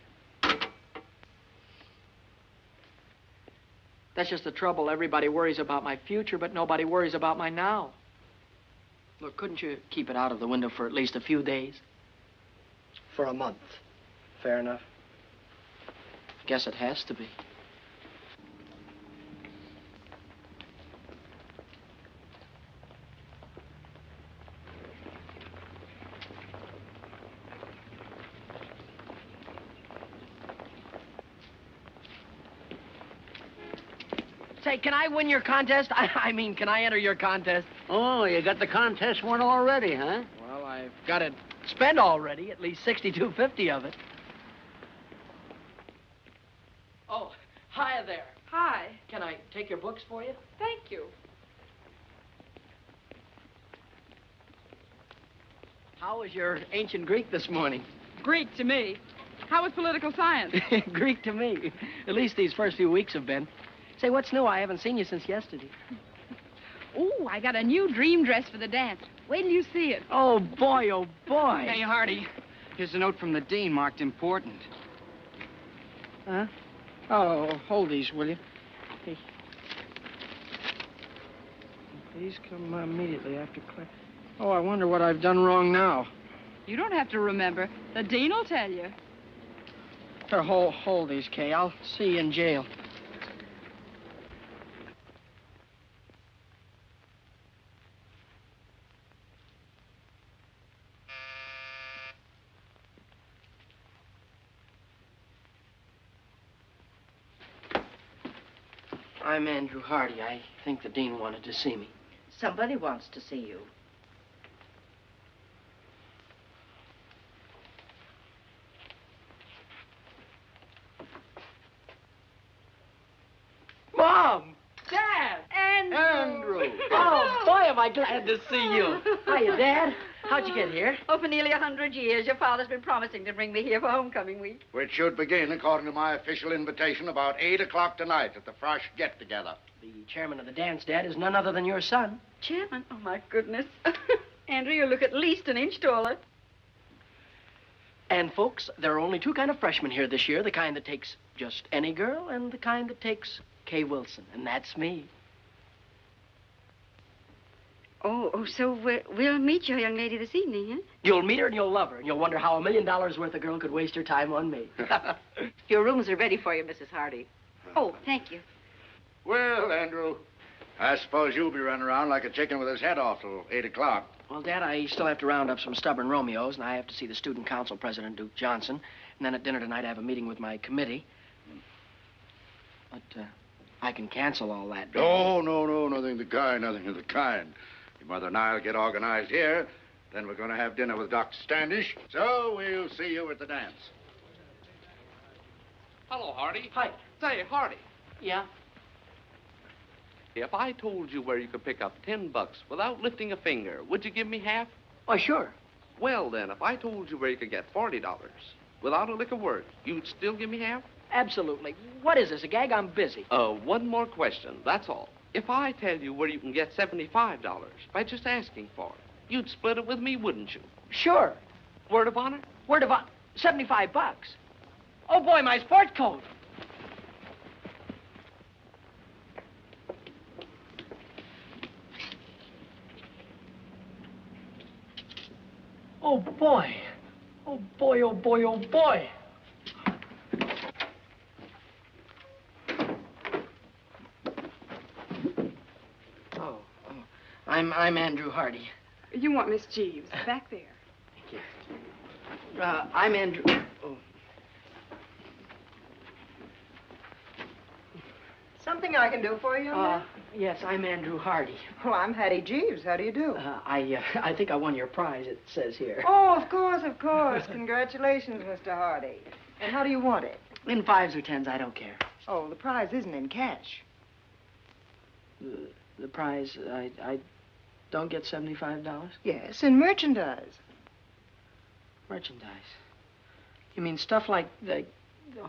Speaker 5: That's just the trouble. Everybody worries about my future, but nobody worries about my now. Look, couldn't you keep it out of the window for at least a few days?
Speaker 15: For a month.
Speaker 5: Fair enough. Guess it has to be. Say, can I win your contest? I mean, can I enter your contest?
Speaker 1: Oh, you got the contest won already, huh?
Speaker 5: Well, I've got it spent already, at least $62.50 of it. Oh, hi there.
Speaker 13: Hi.
Speaker 5: Can I take your books for you?
Speaker 13: Thank you.
Speaker 5: How was your ancient Greek this morning?
Speaker 13: Greek to me. How was political science?
Speaker 5: Greek to me. At least these first few weeks have been. Say, what's new? I haven't seen you since yesterday.
Speaker 13: Oh, I got a new dream dress for the dance. Wait till you see it.
Speaker 5: Oh, boy, oh, boy.
Speaker 3: Hey, Hardy, here's a note from the dean marked important.
Speaker 5: Huh? Oh, hold these, will you? Hey. Please come immediately after class. Oh, I wonder what I've done wrong now.
Speaker 13: You don't have to remember. The dean will tell you.
Speaker 5: Here, hold these, Kay. I'll see you in jail. I'm Andrew Hardy. I think the dean wanted to see me.
Speaker 16: Somebody wants to see you.
Speaker 5: Mom! Dad!
Speaker 2: Andrew!
Speaker 5: Oh, boy, am I glad to see you. Hiya, Dad. How'd you get here?
Speaker 2: Oh, for nearly 100 years. Your father's been promising to bring me here for homecoming week.
Speaker 1: Which should begin, according to my official invitation, about 8 o'clock tonight at the Frosh get-together.
Speaker 5: The chairman of the dance, Dad, is none other than your son.
Speaker 2: Chairman? Oh, my goodness. Andrew, you look at least an inch taller.
Speaker 5: And, folks, there are only two kind of freshmen here this year. The kind that takes just any girl and the kind that takes Kay Wilson. And that's me.
Speaker 2: Oh, so we'll meet your young lady this evening, huh?
Speaker 5: You'll meet her and you'll love her. And you'll wonder how $1 million worth of girl could waste her time on me.
Speaker 16: Your rooms are ready for you, Mrs. Hardy.
Speaker 2: Oh, thank you.
Speaker 1: Well, Andrew, I suppose you'll be running around like a chicken with his head off till 8 o'clock.
Speaker 5: Well, Dad, I still have to round up some stubborn Romeos, and I have to see the student council president, Duke Johnson. And then at dinner tonight, I have a meeting with my committee. But I can cancel all that. Dad.
Speaker 1: No, nothing of the kind, nothing of the kind. Your mother and I will get organized here. Then we're going to have dinner with Dr. Standish. So we'll see you at the dance.
Speaker 17: Hello, Hardy.
Speaker 5: Hi.
Speaker 17: Say, Hardy.
Speaker 5: Yeah?
Speaker 17: If I told you where you could pick up $10 without lifting a finger, would you give me half?
Speaker 5: Oh, sure.
Speaker 17: Well, then, if I told you where you could get $40 without a lick of word, you'd still give me half?
Speaker 5: Absolutely. What is this, a gag? I'm busy.
Speaker 17: One more question, that's all. If I tell you where you can get $75 by just asking for it, you'd split it with me, wouldn't you?
Speaker 5: Sure.
Speaker 17: Word of honor?
Speaker 5: Word of honor. $75. Oh, boy, my sports coat. Oh, boy. Oh, boy, oh, boy, oh, boy. I'm Andrew Hardy.
Speaker 13: You want Miss Jeeves, back there.
Speaker 5: Thank you. I'm Andrew... Oh.
Speaker 16: Something I can do for you, young man?
Speaker 5: Yes, I'm Andrew Hardy.
Speaker 16: Oh, I'm Hattie Jeeves. How do you do?
Speaker 5: I think I won your prize, it says here.
Speaker 16: Oh, of course, of course. Congratulations, Mr. Hardy. And how do you want it?
Speaker 5: In 5s or 10s, I don't care.
Speaker 16: Oh, the prize isn't in cash.
Speaker 5: The prize, I don't get $75?
Speaker 16: Yes, in merchandise.
Speaker 5: Merchandise? You mean stuff like the... Oh.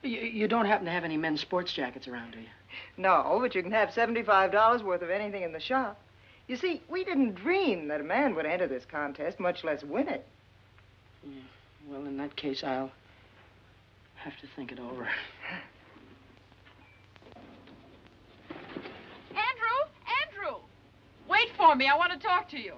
Speaker 5: You don't happen to have any men's sports jackets around, do you?
Speaker 16: No, but you can have $75 worth of anything in the shop. You see, we didn't dream that a man would enter this contest, much less win it.
Speaker 5: Yeah. Well, in that case, I'll have to think it over.
Speaker 13: Andrew! Wait for me. I want to talk to you.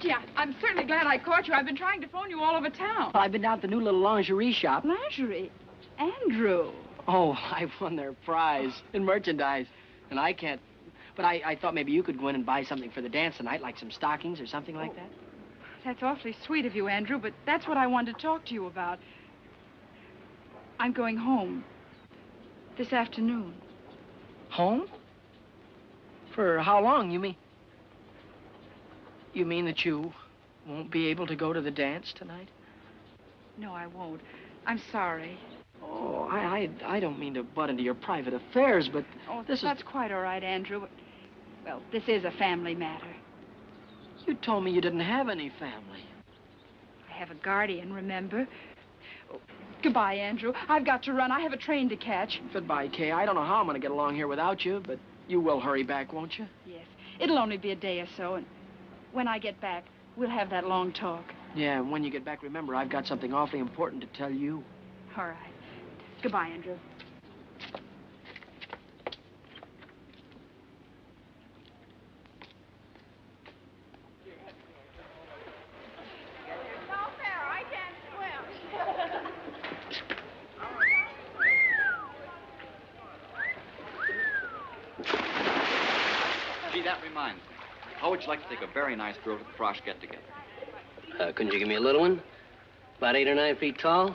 Speaker 13: Yeah, I'm certainly glad I caught you. I've been trying to phone you all over town.
Speaker 5: Well, I've been down at the new little lingerie shop.
Speaker 13: Lingerie? Andrew.
Speaker 5: Oh, I won their prize in merchandise. And I can't... But I thought maybe you could go in and buy something for the dance tonight, like some stockings or something like that.
Speaker 13: That's awfully sweet of you, Andrew, but that's what I wanted to talk to you about. I'm going home this afternoon.
Speaker 5: Home? For how long, you mean? You mean that you won't be able to go to the dance tonight?
Speaker 13: No, I won't. I'm sorry.
Speaker 5: Oh, I don't mean to butt into your private affairs, but
Speaker 13: that's quite all right, Andrew. But, well, this is a family matter.
Speaker 5: You told me you didn't have any family.
Speaker 13: I have a guardian, remember? Oh, goodbye, Andrew. I've got to run. I have a train to catch.
Speaker 5: Goodbye, Kay. I don't know how I'm going to get along here without you, but you will hurry back, won't you?
Speaker 13: Yes. It'll only be a day or so, and when I get back, we'll have that long talk.
Speaker 5: Yeah, and when you get back, remember, I've got something awfully important to tell you.
Speaker 13: All right. Goodbye, Andrew.
Speaker 14: Gee, that reminds me. How would you like to take a very nice girl to the Frosh get-together?
Speaker 18: Couldn't you give me a little one? About 8 or 9 feet tall?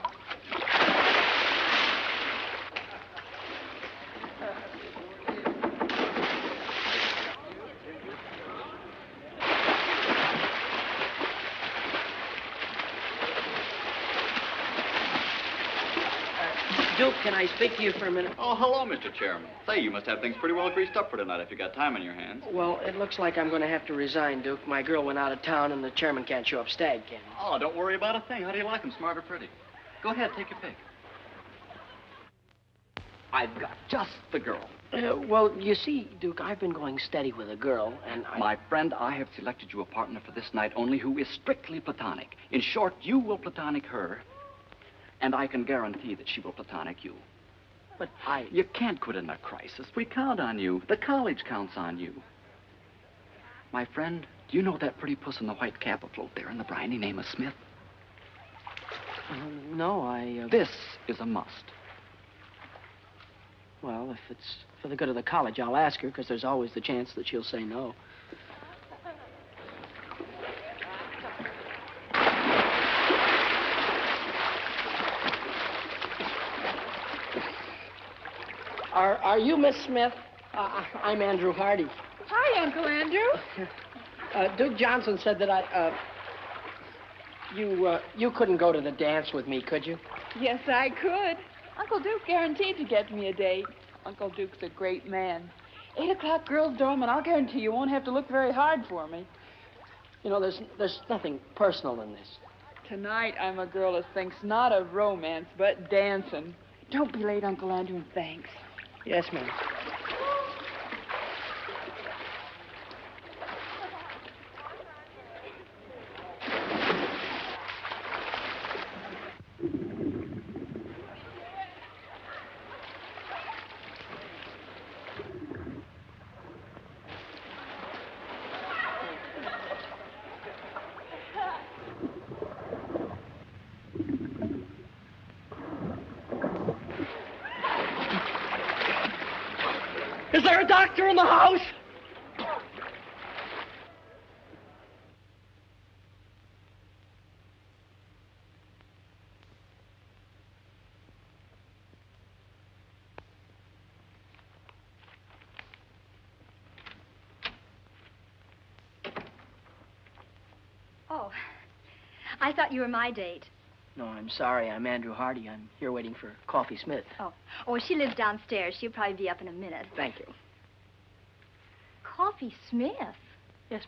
Speaker 18: Duke, can I speak to you for a minute?
Speaker 14: Oh, hello, Mr. Chairman. Say, you must have things pretty well greased up for tonight if you got time on your hands.
Speaker 5: Well, it looks like I'm going to have to resign, Duke. My girl went out of town, and the chairman can't show up stag, can he?
Speaker 14: Oh, don't worry about a thing. How do you like them, smart or pretty? Go ahead, take your pick. I've got just the girl.
Speaker 5: Well, you see, Duke, I've been going steady with a girl, and
Speaker 14: My friend, I have selected you a partner for this night only who is strictly platonic. In short, you will platonic her, and I can guarantee that she will platonic you.
Speaker 5: But
Speaker 14: You can't quit in a crisis. We count on you. The college counts on you. My friend, do you know that pretty puss in the white cap afloat there in the briny name of Smith?
Speaker 5: No,
Speaker 14: This is a must.
Speaker 5: Well, if it's for the good of the college, I'll ask her, because there's always the chance that she'll say no. Are you Miss Smith? I'm Andrew Hardy.
Speaker 13: Hi, Uncle Andrew.
Speaker 5: Duke Johnson said that you couldn't go to the dance with me, could you?
Speaker 13: Yes, I could. Uncle Duke guaranteed to get me a date. Uncle Duke's a great man. 8 o'clock girls' dorm, and I'll guarantee you won't have to look very hard for me.
Speaker 5: You know, there's nothing personal in this.
Speaker 13: Tonight, I'm a girl that thinks not of romance, but dancing. Don't be late, Uncle Andrew, and thanks.
Speaker 5: Yes, ma'am. Is there a doctor in the house?
Speaker 19: Oh, I thought you were my date.
Speaker 5: No, I'm sorry. I'm Andrew Hardy. I'm here waiting for Coffee Smith.
Speaker 19: Oh, she lives downstairs. She'll probably be up in a minute.
Speaker 5: Thank you.
Speaker 19: Coffee Smith?
Speaker 5: Yes,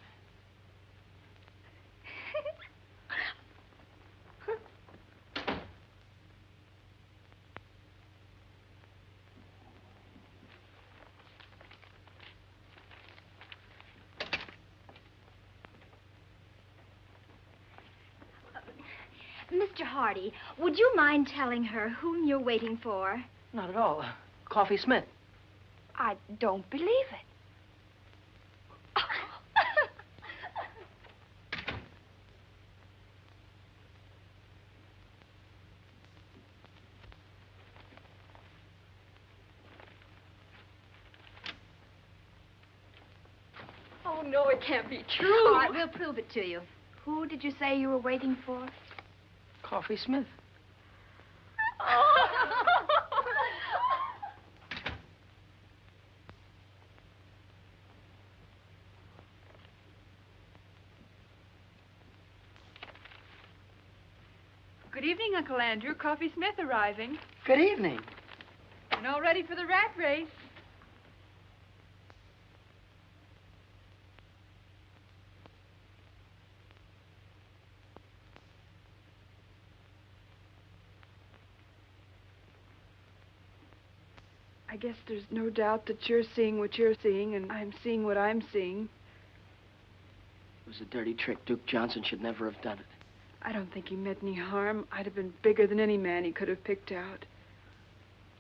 Speaker 19: Mr. Hardy, would you mind telling her whom you're waiting for?
Speaker 5: Not at all. Coffee Smith.
Speaker 19: I don't believe it. Oh, no, it can't be true. All right, we'll prove it to you. Who did you say you were waiting for?
Speaker 5: Coffee Smith.
Speaker 13: Good evening, Uncle Andrew. Coffee Smith arriving.
Speaker 5: Good evening.
Speaker 13: And all ready for the rat race. I guess there's no doubt that you're seeing what you're seeing, and I'm seeing what I'm seeing.
Speaker 5: It was a dirty trick. Duke Johnson should never have done it.
Speaker 13: I don't think he meant any harm. I'd have been bigger than any man he could have picked out.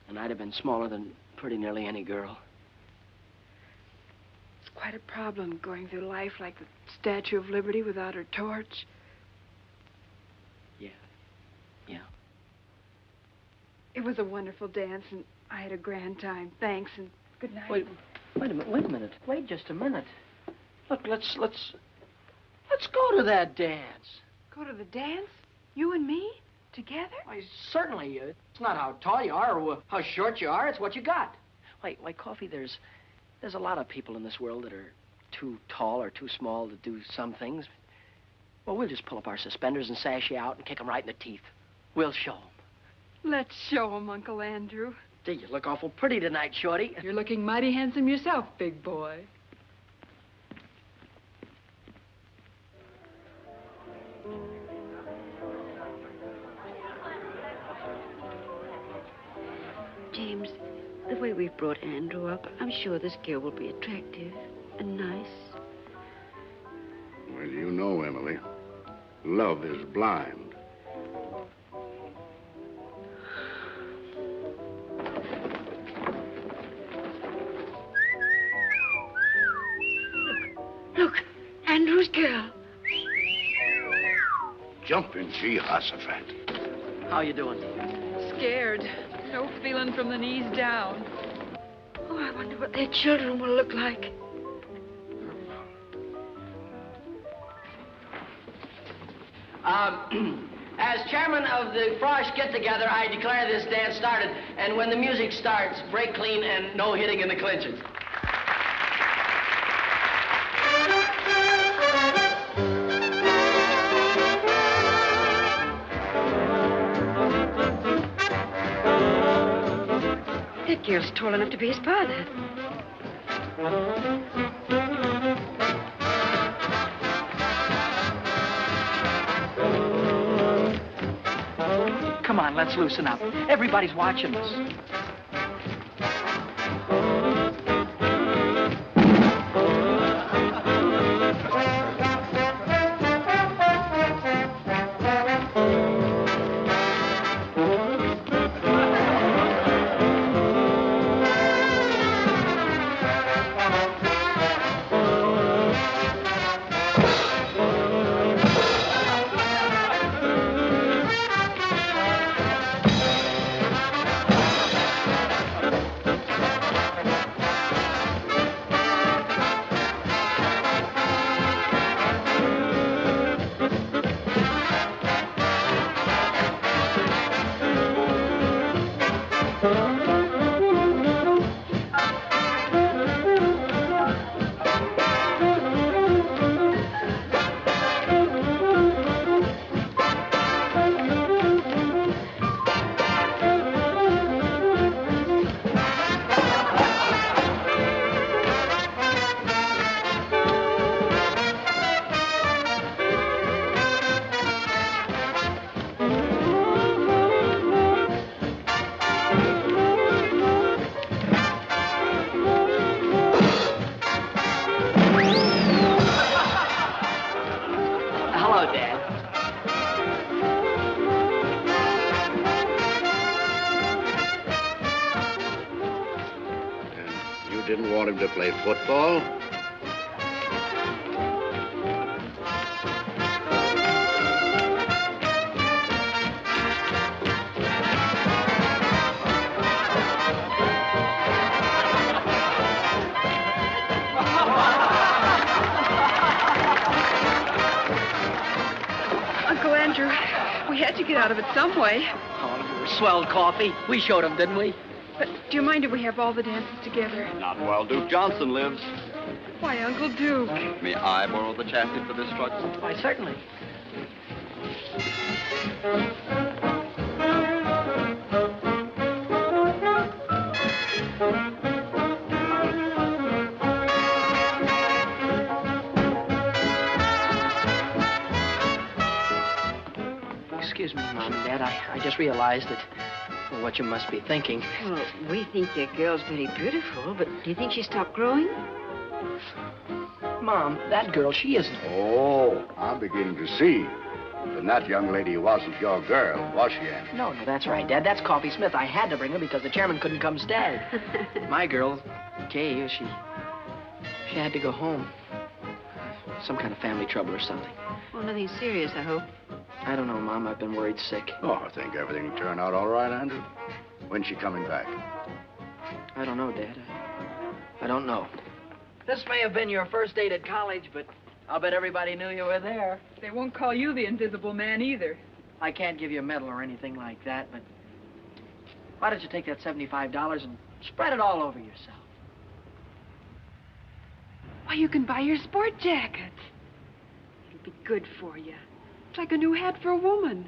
Speaker 5: And I'd have been smaller than pretty nearly any girl.
Speaker 13: It's quite a problem going through life like the Statue of Liberty without her torch.
Speaker 5: Yeah.
Speaker 13: It was a wonderful dance, and I had a grand time. Thanks, and good night.
Speaker 5: Wait a minute. Wait just a minute. Look, let's go to that dance.
Speaker 13: Go to the dance? You and me? Together?
Speaker 5: Why, certainly. It's not how tall you are or how short you are. It's what you got. Why, Coffee, there's a lot of people in this world that are too tall or too small to do some things. Well, we'll just pull up our suspenders and sash you out and kick them right in the teeth. We'll show them.
Speaker 13: Let's show 'em, Uncle Andrew.
Speaker 5: Gee, you look awful pretty tonight, Shorty.
Speaker 13: You're looking mighty handsome yourself, big boy.
Speaker 2: James, the way we've brought Andrew up, I'm sure this girl will be attractive and nice.
Speaker 1: Well, you know, Emily, love is blind.
Speaker 2: Look, Andrew's girl.
Speaker 1: Jumping Jehoshaphat.
Speaker 5: How you doing?
Speaker 13: Scared. No feeling from the knees down.
Speaker 2: Oh, I wonder what their children will look like.
Speaker 5: As chairman of the Frosh get-together, I declare this dance started. And when the music starts, break clean and no hitting in the clinches.
Speaker 2: That girl's tall enough to be his father.
Speaker 5: Come on, let's loosen up. Everybody's watching us.
Speaker 1: didn't want him to play football.
Speaker 13: Uncle Andrew, we had to get out of it some way.
Speaker 5: Oh, you were swell, Coffee. We showed him, didn't we?
Speaker 13: But do you mind if we have all the dances together?
Speaker 14: Not while Duke Johnson lives.
Speaker 13: Why, Uncle Duke?
Speaker 14: May I borrow the chassis for this truck?
Speaker 5: Why, certainly. Excuse me, Mom and Dad. I just realized that what you must be thinking.
Speaker 2: Well, we think your girl's very beautiful, but do you think she stopped growing?
Speaker 5: Mom, that girl, she isn't.
Speaker 1: Oh, I'm beginning to see. Then that young lady wasn't your girl, was she, Andy?
Speaker 5: No, that's right, Dad. That's Coffee Smith. I had to bring her because the chairman couldn't come stay. My girl, Kay, she had to go home. Some kind of family trouble or something.
Speaker 2: Well, nothing serious, I hope.
Speaker 5: I don't know, Mom. I've been worried sick.
Speaker 1: Oh, I think everything will turn out all right, Andrew. When's she coming back?
Speaker 5: I don't know, Dad. I don't know. This may have been your first date at college, but I'll bet everybody knew you were there.
Speaker 13: They won't call you the Invisible Man either.
Speaker 5: I can't give you a medal or anything like that, but why don't you take that $75 and spread it all over yourself?
Speaker 13: Why, you can buy your sport jacket. It'll be good for you. It's like a new hat for a woman.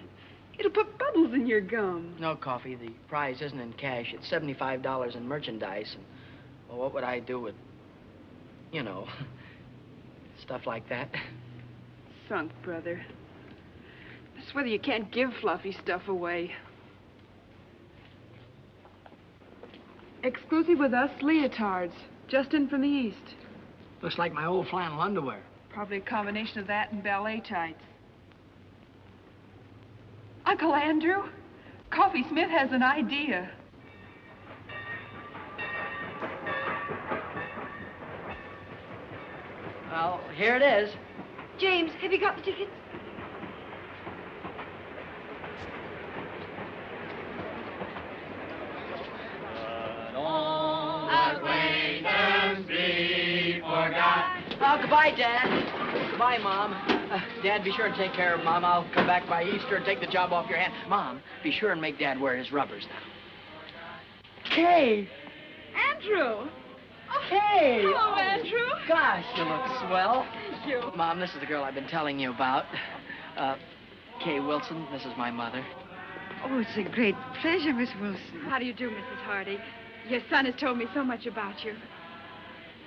Speaker 13: It'll put bubbles in your gum.
Speaker 5: No, Coffee. The prize isn't in cash. It's $75 in merchandise. And, well, what would I do with, you know, stuff like that?
Speaker 13: Sunk, brother. That's whether you can't give fluffy stuff away. Exclusive with us, leotards. Just in from the east.
Speaker 5: Looks like my old flannel underwear.
Speaker 13: Probably a combination of that and ballet tights. Uncle Andrew, Coffee Smith has an idea.
Speaker 5: Well, here it is.
Speaker 2: James, have you got the tickets?
Speaker 5: Oh, goodbye, Dad. Goodbye, Mom. Dad, be sure and take care of Mom. I'll come back by Easter and take the job off your hand. Mom, be sure and make Dad wear his rubbers now. Kay!
Speaker 13: Andrew!
Speaker 5: Kay!
Speaker 13: Hello, Andrew.
Speaker 5: Gosh, you look swell.
Speaker 13: Thank you.
Speaker 5: Mom, this is the girl I've been telling you about. Kay Wilson. This is my mother.
Speaker 2: Oh, it's a great pleasure, Miss Wilson.
Speaker 13: How do you do, Mrs. Hardy? Your son has told me so much about you.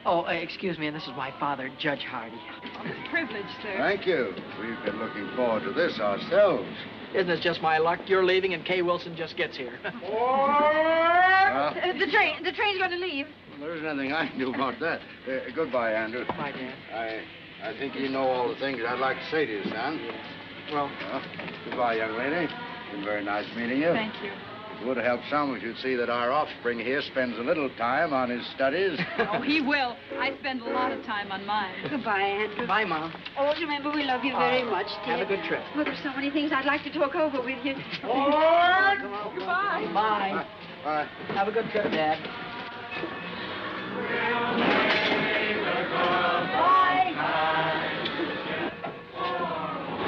Speaker 5: Oh, excuse me, and this is my father, Judge Hardy.
Speaker 13: It's a privilege, sir.
Speaker 1: Thank you. We've been looking forward to this ourselves.
Speaker 5: Isn't this just my luck? You're leaving and Kay Wilson just gets here.
Speaker 2: The train's going to leave.
Speaker 1: Well, there isn't anything I can do about that. Goodbye, Andrew.
Speaker 5: Bye, Dad.
Speaker 1: I think you know all the things I'd like to say to you, son.
Speaker 5: Well,
Speaker 1: goodbye, young lady. It's been very nice meeting you.
Speaker 13: Thank you.
Speaker 1: It would help some if you'd see that our offspring here spends a little time on his studies.
Speaker 13: Oh, he will. I spend a lot of time on mine.
Speaker 2: Goodbye, Andrew.
Speaker 5: Bye, Mom.
Speaker 2: Oh, remember, we love you very much, dear.
Speaker 5: Have a good trip.
Speaker 2: Well, there's so many things I'd like to talk over with you.
Speaker 13: Goodbye.
Speaker 5: Bye.
Speaker 1: Bye.
Speaker 5: Have a good trip, Dad. Bye.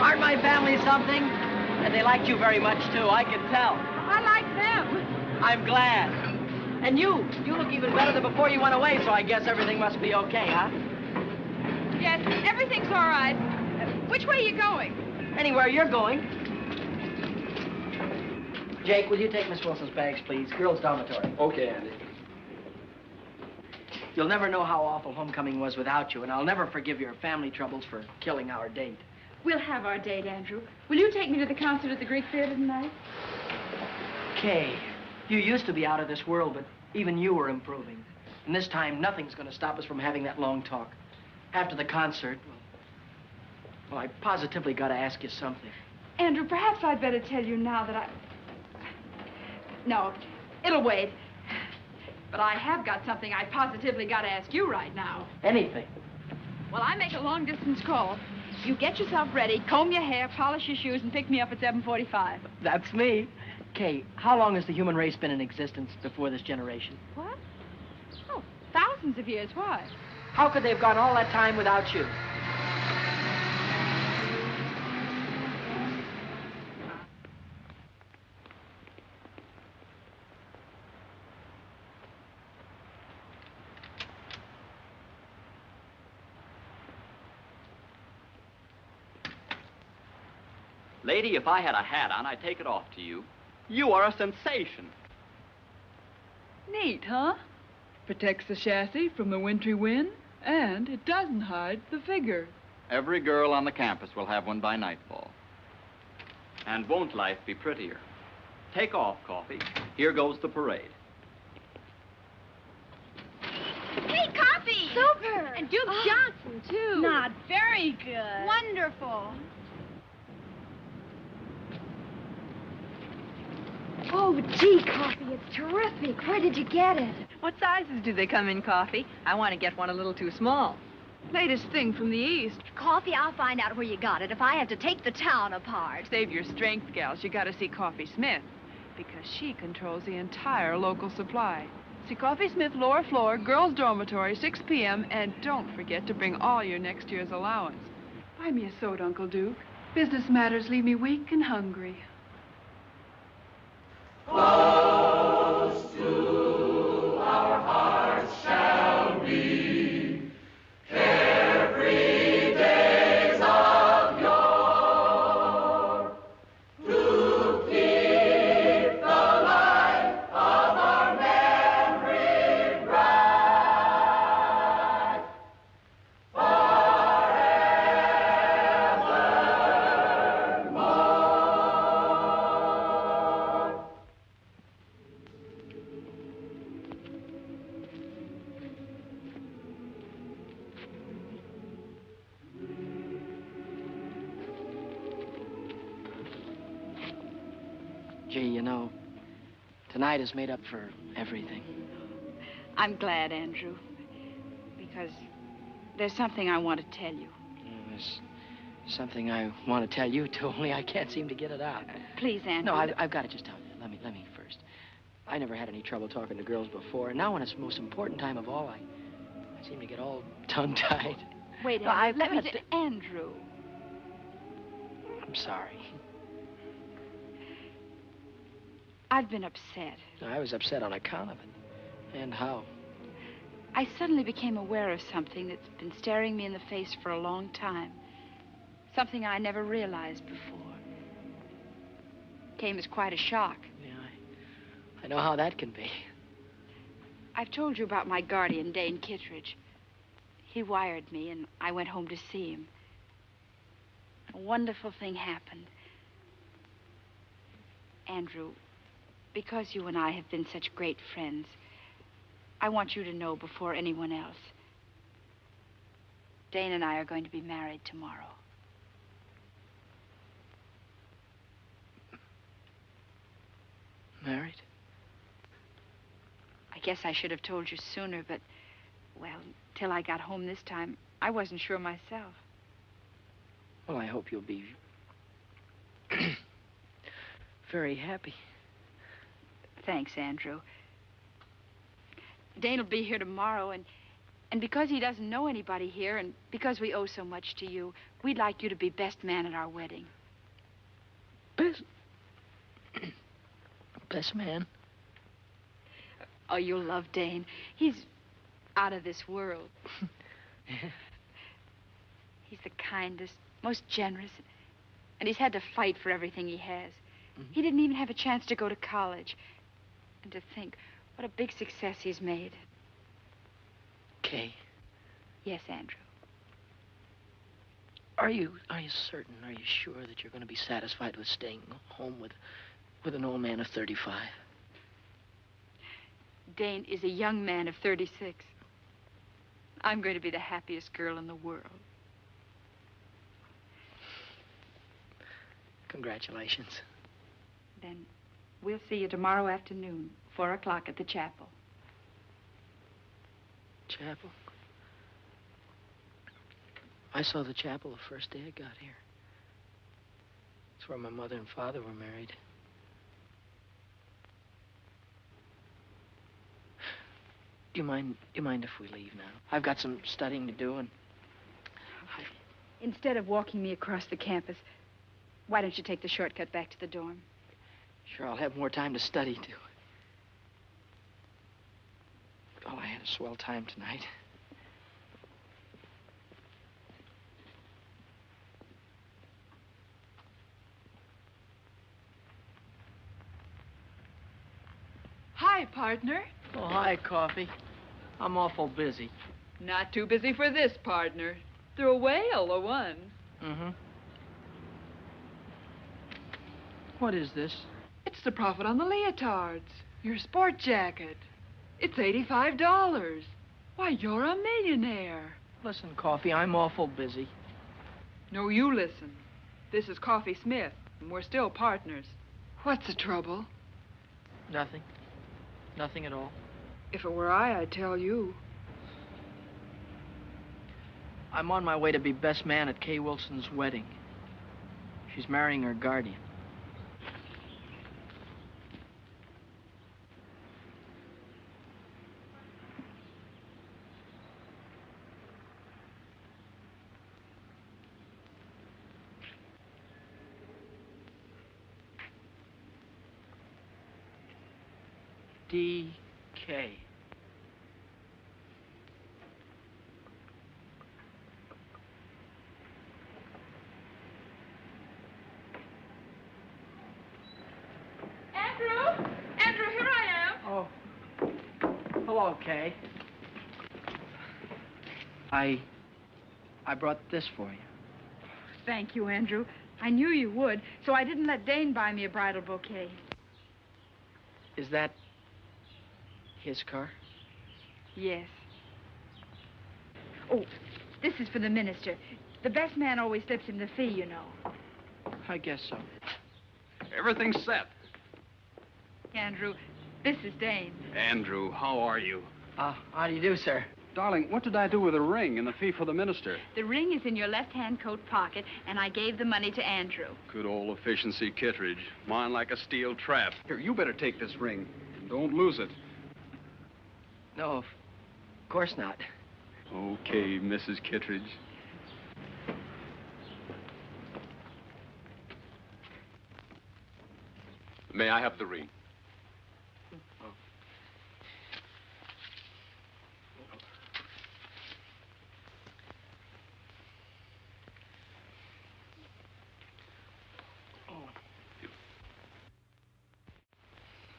Speaker 5: Aren't my family something? And they liked you very much, too. I can tell.
Speaker 13: I like them.
Speaker 5: I'm glad. And you look even better than before you went away, so I guess everything must be okay, huh?
Speaker 13: Yes, everything's all right. Which way are you going?
Speaker 5: Anywhere you're going. Jake, will you take Miss Wilson's bags, please? Girls' dormitory.
Speaker 11: Okay, Andy.
Speaker 5: You'll never know how awful homecoming was without you, and I'll never forgive your family troubles for killing our date.
Speaker 13: We'll have our date, Andrew. Will you take me to the concert at the Greek Theater tonight?
Speaker 5: Kay, you used to be out of this world, but even you were improving. And this time, nothing's going to stop us from having that long talk. After the concert, well, I positively got to ask you something.
Speaker 13: Andrew, perhaps I'd better tell you now that No, it'll wait. But I have got something I positively got to ask you right now.
Speaker 5: Anything.
Speaker 13: Well, I make a long-distance call. You get yourself ready, comb your hair, polish your shoes, and pick me up at 7:45.
Speaker 5: That's me. Kay, how long has the human race been in existence before this generation?
Speaker 13: What? Oh, thousands of years. Why?
Speaker 5: How could they have gone all that time without you?
Speaker 14: Lady, if I had a hat on, I'd take it off to you. You are a sensation.
Speaker 13: Neat, huh? Protects the chassis from the wintry wind, and it doesn't hide the figure.
Speaker 14: Every girl on the campus will have one by nightfall. And won't life be prettier? Take off, Coffee. Here goes the parade.
Speaker 19: Hey, Coffee!
Speaker 2: Super!
Speaker 19: And Duke Johnson, too.
Speaker 2: Not very good.
Speaker 19: Wonderful.
Speaker 2: Oh, gee, Coffee, it's terrific. Where did you get it?
Speaker 13: What sizes do they come in, Coffee? I want to get one a little too small. Latest thing from the East.
Speaker 19: Coffee, I'll find out where you got it if I have to take the town apart.
Speaker 13: Save your strength, gals. You got to see Coffee Smith, because she controls the entire local supply. See Coffee Smith, lower floor, girls' dormitory, 6 p.m., and don't forget to bring all your next year's allowance. Buy me a soda, Uncle Duke. Business matters leave me weak and hungry.
Speaker 20: Close to our hearts shall be carefree days of yore, to keep the light of our memory bright forevermore.
Speaker 5: Gee, you know, tonight is made up for everything.
Speaker 2: I'm glad, Andrew, because there's something I want to tell you.
Speaker 5: There's something I want to tell you, too, only I can't seem to get it out.
Speaker 2: Please, Andrew.
Speaker 5: No, I've got to just tell you. Let me first. I never had any trouble talking to girls before, and now when it's the most important time of all, I seem to get all tongue-tied.
Speaker 2: Wait,
Speaker 5: No, I've
Speaker 2: let me
Speaker 5: got to-
Speaker 2: Andrew.
Speaker 5: I'm sorry.
Speaker 2: I've been upset.
Speaker 5: I was upset on account of it. And how?
Speaker 2: I suddenly became aware of something that's been staring me in the face for a long time. Something I never realized before. Came as quite a shock.
Speaker 5: I know how that can be.
Speaker 2: I've told you about my guardian, Dane Kittredge. He wired me, and I went home to see him. A wonderful thing happened. Andrew, because you and I have been such great friends, I want you to know before anyone else. Dane and I are going to be married tomorrow.
Speaker 5: Married?
Speaker 2: I guess I should have told you sooner, but, well, till I got home this time, I wasn't sure myself.
Speaker 5: Well, I hope you'll be very happy.
Speaker 2: Thanks, Andrew. Dane will be here tomorrow, and because he doesn't know anybody here, and because we owe so much to you, we'd like you to be best man at our wedding.
Speaker 5: Best man?
Speaker 2: Oh, you'll love Dane. He's out of this world. He's the kindest, most generous, and he's had to fight for everything he has. He didn't even have a chance to go to college. And to think what a big success he's made.
Speaker 5: Kay,
Speaker 2: Yes, Andrew.
Speaker 5: are you certain, are you sure that you're going to be satisfied with staying home with an old man of 35?
Speaker 2: Dane is a young man of 36. I'm going to be the happiest girl in the world.
Speaker 5: Congratulations.
Speaker 2: Then we'll see you tomorrow afternoon, 4 o'clock at the chapel.
Speaker 5: chapel. I saw the chapel the first day I got here. It's where my mother and father were married. Do you mind if we leave now? I've got some studying to do, and
Speaker 2: Instead of walking me across the campus, why don't you take the shortcut back to the dorm?
Speaker 5: sure I'll have more time to study, too. Oh, I had a swell time tonight.
Speaker 13: Hi, partner.
Speaker 5: Oh, hi, Coffee. I'm awful busy.
Speaker 13: Not too busy for this, partner. They're a whale, or one.
Speaker 5: Mm-hmm. What is this?
Speaker 13: It's the profit on the leotards. Your sport jacket. It's $85. Why, you're a millionaire.
Speaker 5: Listen, Coffee, I'm awful busy.
Speaker 13: No, you listen. This is Coffee Smith, and we're still partners. What's the trouble?
Speaker 5: Nothing. Nothing at all.
Speaker 13: If it were I'd tell you.
Speaker 5: I'm on my way to be best man at Kay Wilson's wedding. She's marrying her guardian. D.K.
Speaker 13: Andrew! Andrew, here I am.
Speaker 5: Oh. Hello, Kay. I brought this for you.
Speaker 2: Thank you, Andrew. I knew you would, so I didn't let Dane buy me a bridal bouquet.
Speaker 5: Is that his car?
Speaker 2: Yes. Oh, this is for the minister. The best man always slips him the fee, you know.
Speaker 5: I guess so.
Speaker 11: Everything's set.
Speaker 2: Andrew, this is Dane.
Speaker 11: Andrew, how are you?
Speaker 5: How do you do, sir?
Speaker 11: Darling, what did I do with the ring and the fee for the minister?
Speaker 2: The ring is in your left-hand coat pocket, and I gave the money to Andrew.
Speaker 11: Good old efficiency Kittredge. Mine like a steel trap. Here, you better take this ring. Don't lose it.
Speaker 5: No, of course not.
Speaker 11: Okay, Mrs. Kittredge. May I have the ring?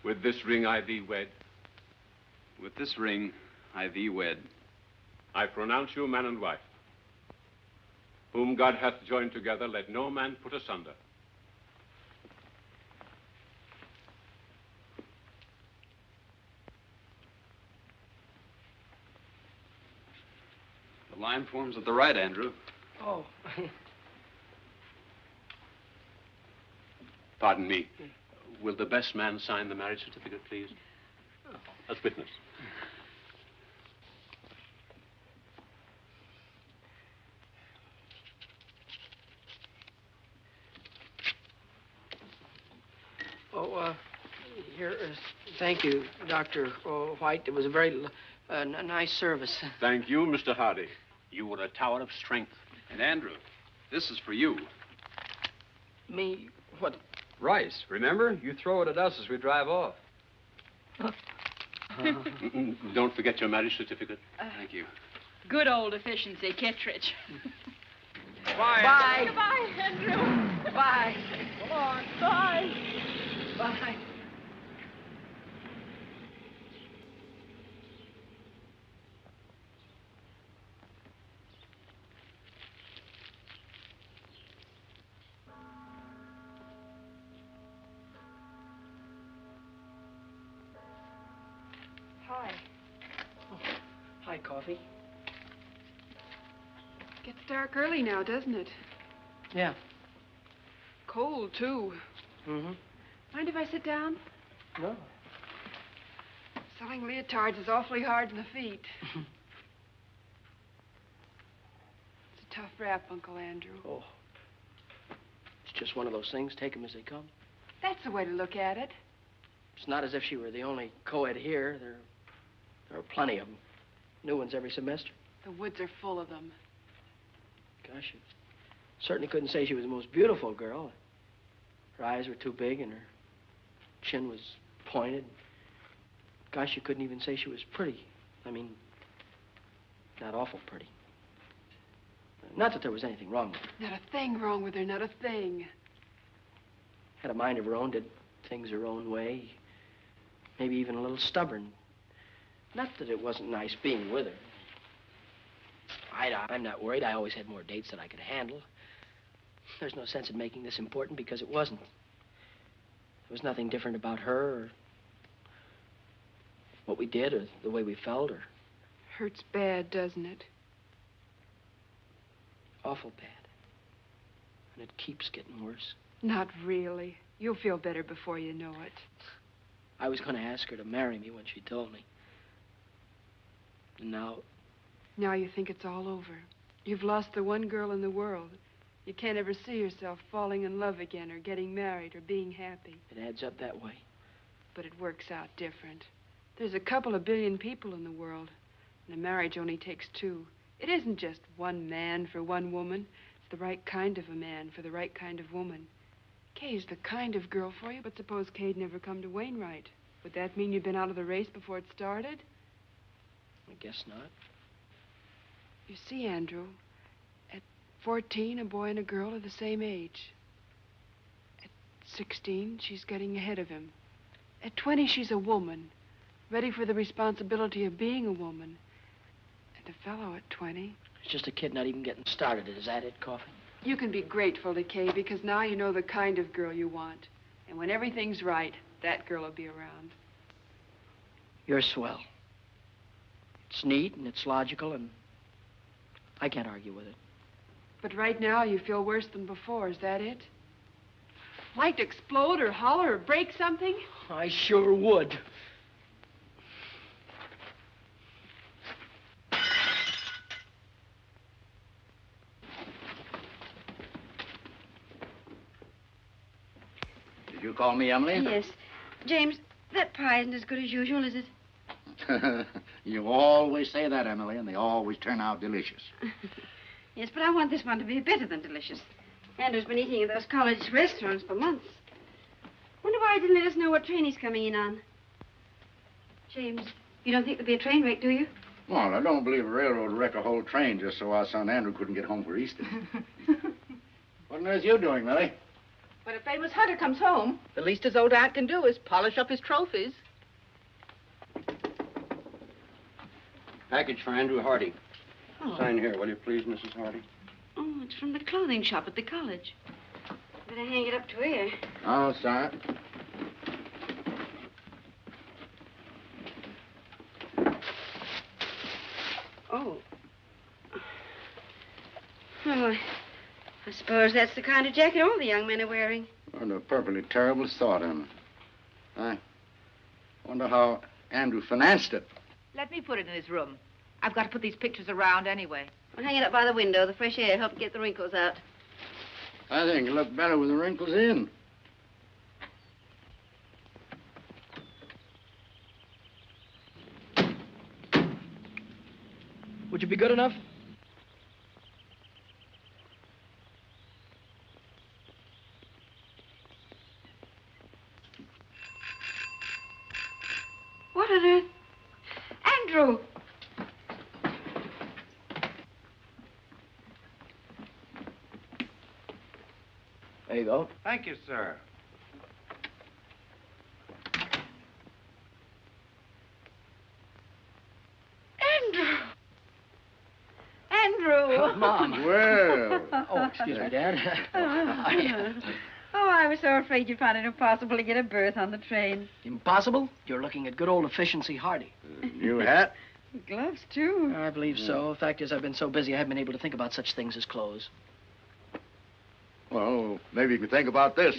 Speaker 11: With this ring I thee wed. With this ring I thee wed.
Speaker 8: I pronounce you man and wife. Whom God hath joined together, let no man put asunder.
Speaker 11: The line forms at the right, Andrew.
Speaker 5: Oh.
Speaker 8: Pardon me. Will the best man sign the marriage certificate, please? As witness.
Speaker 5: Here is, thank you, Dr. White. It was a very nice service.
Speaker 8: Thank you, Mr. Hardy. You were a tower of strength.
Speaker 11: And Andrew, this is for you.
Speaker 5: Me? What?
Speaker 11: Rice, remember? You throw it at us as we drive off.
Speaker 8: Don't forget your marriage certificate.
Speaker 11: Thank you.
Speaker 2: Good old efficiency, Kittredge.
Speaker 11: Bye.
Speaker 5: Bye.
Speaker 13: Goodbye, Andrew.
Speaker 5: Bye.
Speaker 13: Come on. Bye.
Speaker 5: Bye.
Speaker 13: Hi.
Speaker 5: Oh, hi, Coffee.
Speaker 13: Gets dark early now, doesn't it?
Speaker 5: Yeah.
Speaker 13: Cold, too.
Speaker 5: Mm-hmm.
Speaker 13: Mind if I sit down?
Speaker 5: No.
Speaker 13: Selling leotards is awfully hard on the feet. tough rap, Uncle Andrew.
Speaker 5: Oh. It's just one of those things. Take them as they come.
Speaker 13: That's the way to look at it.
Speaker 5: It's not as if she were the only co-ed here. There are plenty of them. New ones every semester.
Speaker 13: The woods are full of them.
Speaker 5: Gosh, you certainly couldn't say she was the most beautiful girl. Her eyes were too big and her chin was pointed. Gosh, you couldn't even say she was pretty. I mean, not awful pretty. Not that there was anything wrong with her.
Speaker 13: Not a thing wrong with her, not a thing.
Speaker 5: Had a mind of her own, did things her own way. Maybe even a little stubborn. Not that it wasn't nice being with her. I'm not worried. I always had more dates than I could handle. There's no sense in making this important because it wasn't. There was nothing different about her or what we did or the way we felt or...
Speaker 13: Hurts bad, doesn't it?
Speaker 5: Awful bad. And it keeps getting worse.
Speaker 13: Not really. You'll feel better before you know it.
Speaker 5: I was going to ask her to marry me when she told me. And now...
Speaker 13: Now you think it's all over. You've lost the one girl in the world. You can't ever see yourself falling in love again or getting married or being happy.
Speaker 5: It adds up that way.
Speaker 13: But it works out different. There's a couple of billion people in the world, and a marriage only takes two. It isn't just one man for one woman. It's the right kind of a man for the right kind of woman. Kay's the kind of girl for you, but suppose Kay'd never come to Wainwright. Would that mean you'd been out of the race before it started?
Speaker 5: I guess not.
Speaker 13: You see, Andrew, at 14, a boy and a girl are the same age. At 16, she's getting ahead of him. At 20, she's a woman, ready for the responsibility of being a woman. And a fellow at 20...
Speaker 5: It's just a kid not even getting started. Is that it, Coffee?
Speaker 13: You can be grateful to Kay because now you know the kind of girl you want. And when everything's right, that girl will be around.
Speaker 5: You're swell. It's neat and it's logical and I can't argue with it.
Speaker 13: But right now you feel worse than before. Is that it? Like to explode or holler or break something?
Speaker 5: I sure would.
Speaker 1: Did you call me, Emily?
Speaker 2: Yes. James, that pie isn't as good as usual, is it?
Speaker 1: You always say that, Emily, and they always turn out delicious.
Speaker 2: Yes, but I want this one to be better than delicious. Andrew's been eating in those college restaurants for months. Wonder why he didn't let us know what train he's coming in on. James, you don't think there'll be a train wreck, do you?
Speaker 1: Well, I don't believe a railroad would wreck a whole train just so our son Andrew couldn't get home for Easter. What on earth are you doing, Millie?
Speaker 4: When a famous hunter comes home, the least his old aunt can do is polish up his trophies.
Speaker 12: Package for Andrew Hardy.
Speaker 2: Oh.
Speaker 12: Sign here, will you please, Mrs. Hardy?
Speaker 2: Oh, it's from the clothing shop at the college. Better hang it up to air.
Speaker 1: I'll sign it.
Speaker 2: Oh. Well, I suppose that's the kind of jacket all the young men are wearing.
Speaker 1: What a perfectly terrible thought, Emma. I wonder how Andrew financed it.
Speaker 4: Let me put it in his room. I've got to put these pictures around anyway.
Speaker 2: Well, hang it up by the window. The fresh air helps get the wrinkles out.
Speaker 1: I think it'll look better with the wrinkles in.
Speaker 5: Would you be good enough?
Speaker 2: What on earth? Andrew!
Speaker 5: There you go.
Speaker 12: Thank you, sir.
Speaker 2: Andrew!
Speaker 5: Mom.
Speaker 1: Well.
Speaker 5: Oh, excuse me, Dad.
Speaker 2: Oh, I was so afraid you'd find it impossible to get a berth on the train.
Speaker 5: Impossible? You're looking at good old efficiency Hardy.
Speaker 1: New hat?
Speaker 2: Gloves, too.
Speaker 5: I believe so. The fact is, I've been so busy, I haven't been able to think about such things as clothes.
Speaker 1: Well, maybe you could think about this.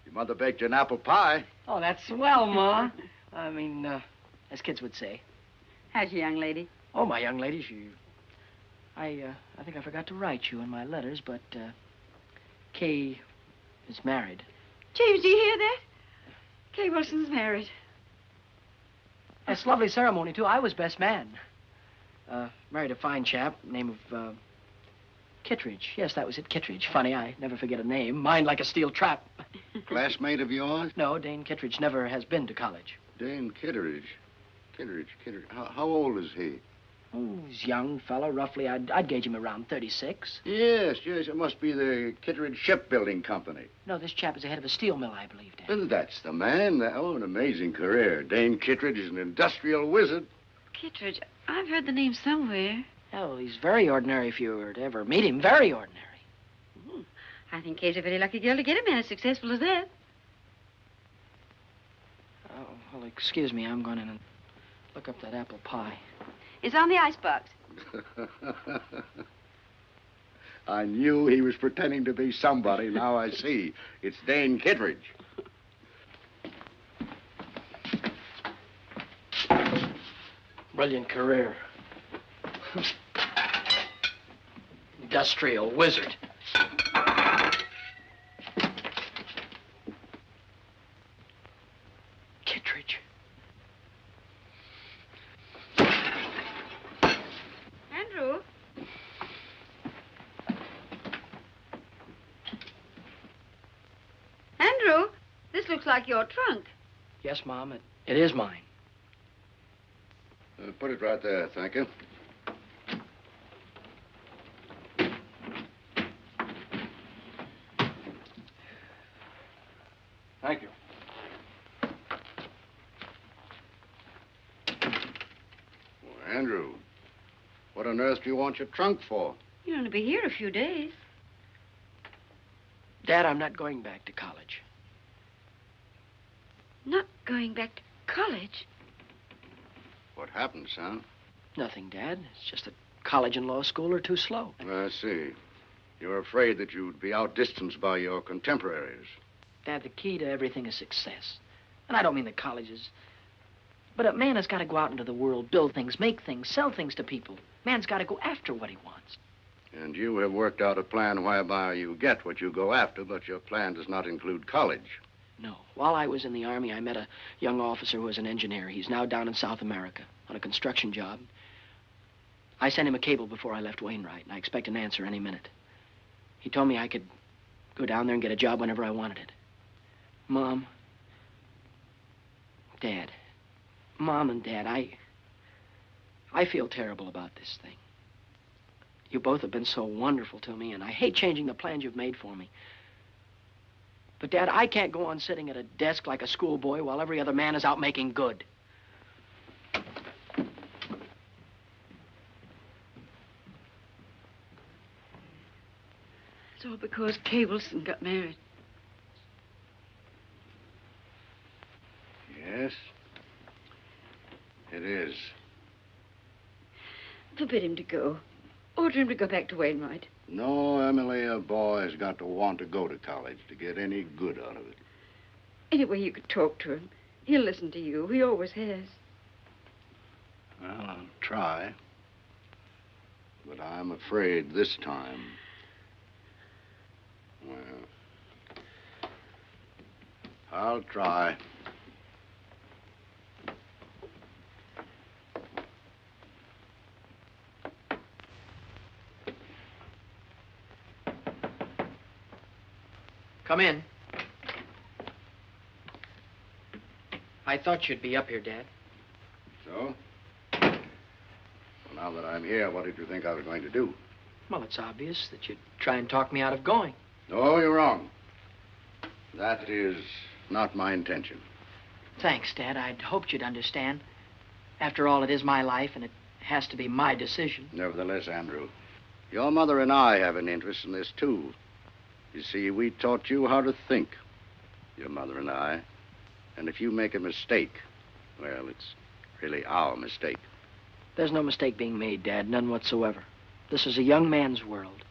Speaker 1: Your mother baked you an apple pie.
Speaker 5: Oh, that's swell, Ma. I mean, as kids would say.
Speaker 2: How's your young lady?
Speaker 5: Oh, my young lady, she I think I forgot to write you in my letters, but, Kay is married.
Speaker 2: James, do you hear that? Kay Wilson's married.
Speaker 5: That's a lovely ceremony, too. I was best man. Married a fine chap, name of, Kittredge. Yes, that was it, Kittredge. Funny, I never forget a name. Mind like a steel trap.
Speaker 1: Classmate of yours?
Speaker 5: No, Dane Kittredge never has been to college.
Speaker 1: Dane Kittredge. Kittredge. How old is he?
Speaker 5: Oh, he's a young fellow, roughly. I'd gauge him around 36.
Speaker 1: Yes. It must be the Kittredge Shipbuilding Company.
Speaker 5: No, this chap is the head of a steel mill, I believe, Dad.
Speaker 1: Well, that's the man. Oh, an amazing career. Dane Kittredge is an industrial wizard.
Speaker 2: Kittredge, I've heard the name somewhere.
Speaker 5: Oh, he's very ordinary if you were to ever meet him. Very ordinary.
Speaker 2: I think Kay's a very lucky girl to get a man as successful as that.
Speaker 5: Oh, well, excuse me. I'm going in and look up that apple pie.
Speaker 2: It's on the icebox.
Speaker 1: I knew he was pretending to be somebody. Now I see. It's Dane Kittredge.
Speaker 5: Brilliant career. Industrial wizard. Kittredge.
Speaker 2: Andrew? Andrew, this looks like your trunk.
Speaker 5: Yes, Mom, it is mine.
Speaker 1: Put it right there, thank you.
Speaker 12: Thank you.
Speaker 1: Well, Andrew, what on earth do you want your trunk for?
Speaker 2: You're going to be here a few days.
Speaker 5: Dad, I'm not going back to college.
Speaker 2: Not going back to college?
Speaker 1: What happened, son?
Speaker 5: Nothing, Dad. It's just that college and law school are too slow.
Speaker 1: I see. You're afraid that you'd be outdistanced by your contemporaries.
Speaker 5: Dad, the key to everything is success. And I don't mean the colleges. But a man has got to go out into the world, build things, make things, sell things to people. Man's got to go after what he wants.
Speaker 1: And you have worked out a plan whereby you get what you go after, but your plan does not include college.
Speaker 5: No. While I was in the Army, I met a young officer who was an engineer. He's now down in South America on a construction job. I sent him a cable before I left Wainwright, and I expect an answer any minute. He told me I could go down there and get a job whenever I wanted it. Mom, Dad, Mom and Dad, I feel terrible about this thing. You both have been so wonderful to me, and I hate changing the plans you've made for me. But, Dad, I can't go on sitting at a desk like a schoolboy while every other man is out making good.
Speaker 2: It's all because Kay Wilson got married.
Speaker 1: Yes, it is.
Speaker 2: Forbid him to go. Order him to go back to Wainwright.
Speaker 1: No, Emily, a boy's got to want to go to college to get any good out of it.
Speaker 2: Anyway, you could talk to him. He'll listen to you. He always has.
Speaker 1: Well, I'll try. But I'm afraid this time... Well, I'll try.
Speaker 5: Come in. I thought you'd be up here, Dad.
Speaker 1: So? Well, now that I'm here, what did you think I was going to do?
Speaker 5: Well, it's obvious that you'd try and talk me out of going.
Speaker 1: No, you're wrong. That is not my intention.
Speaker 5: Thanks, Dad. I'd hoped you'd understand. After all, it is my life, and it has to be my decision.
Speaker 1: Nevertheless, Andrew, your mother and I have an interest in this, too. You see, we taught you how to think, your mother and I. And if you make a mistake, well, it's really our mistake.
Speaker 5: There's no mistake being made, Dad, none whatsoever. This is a young man's world.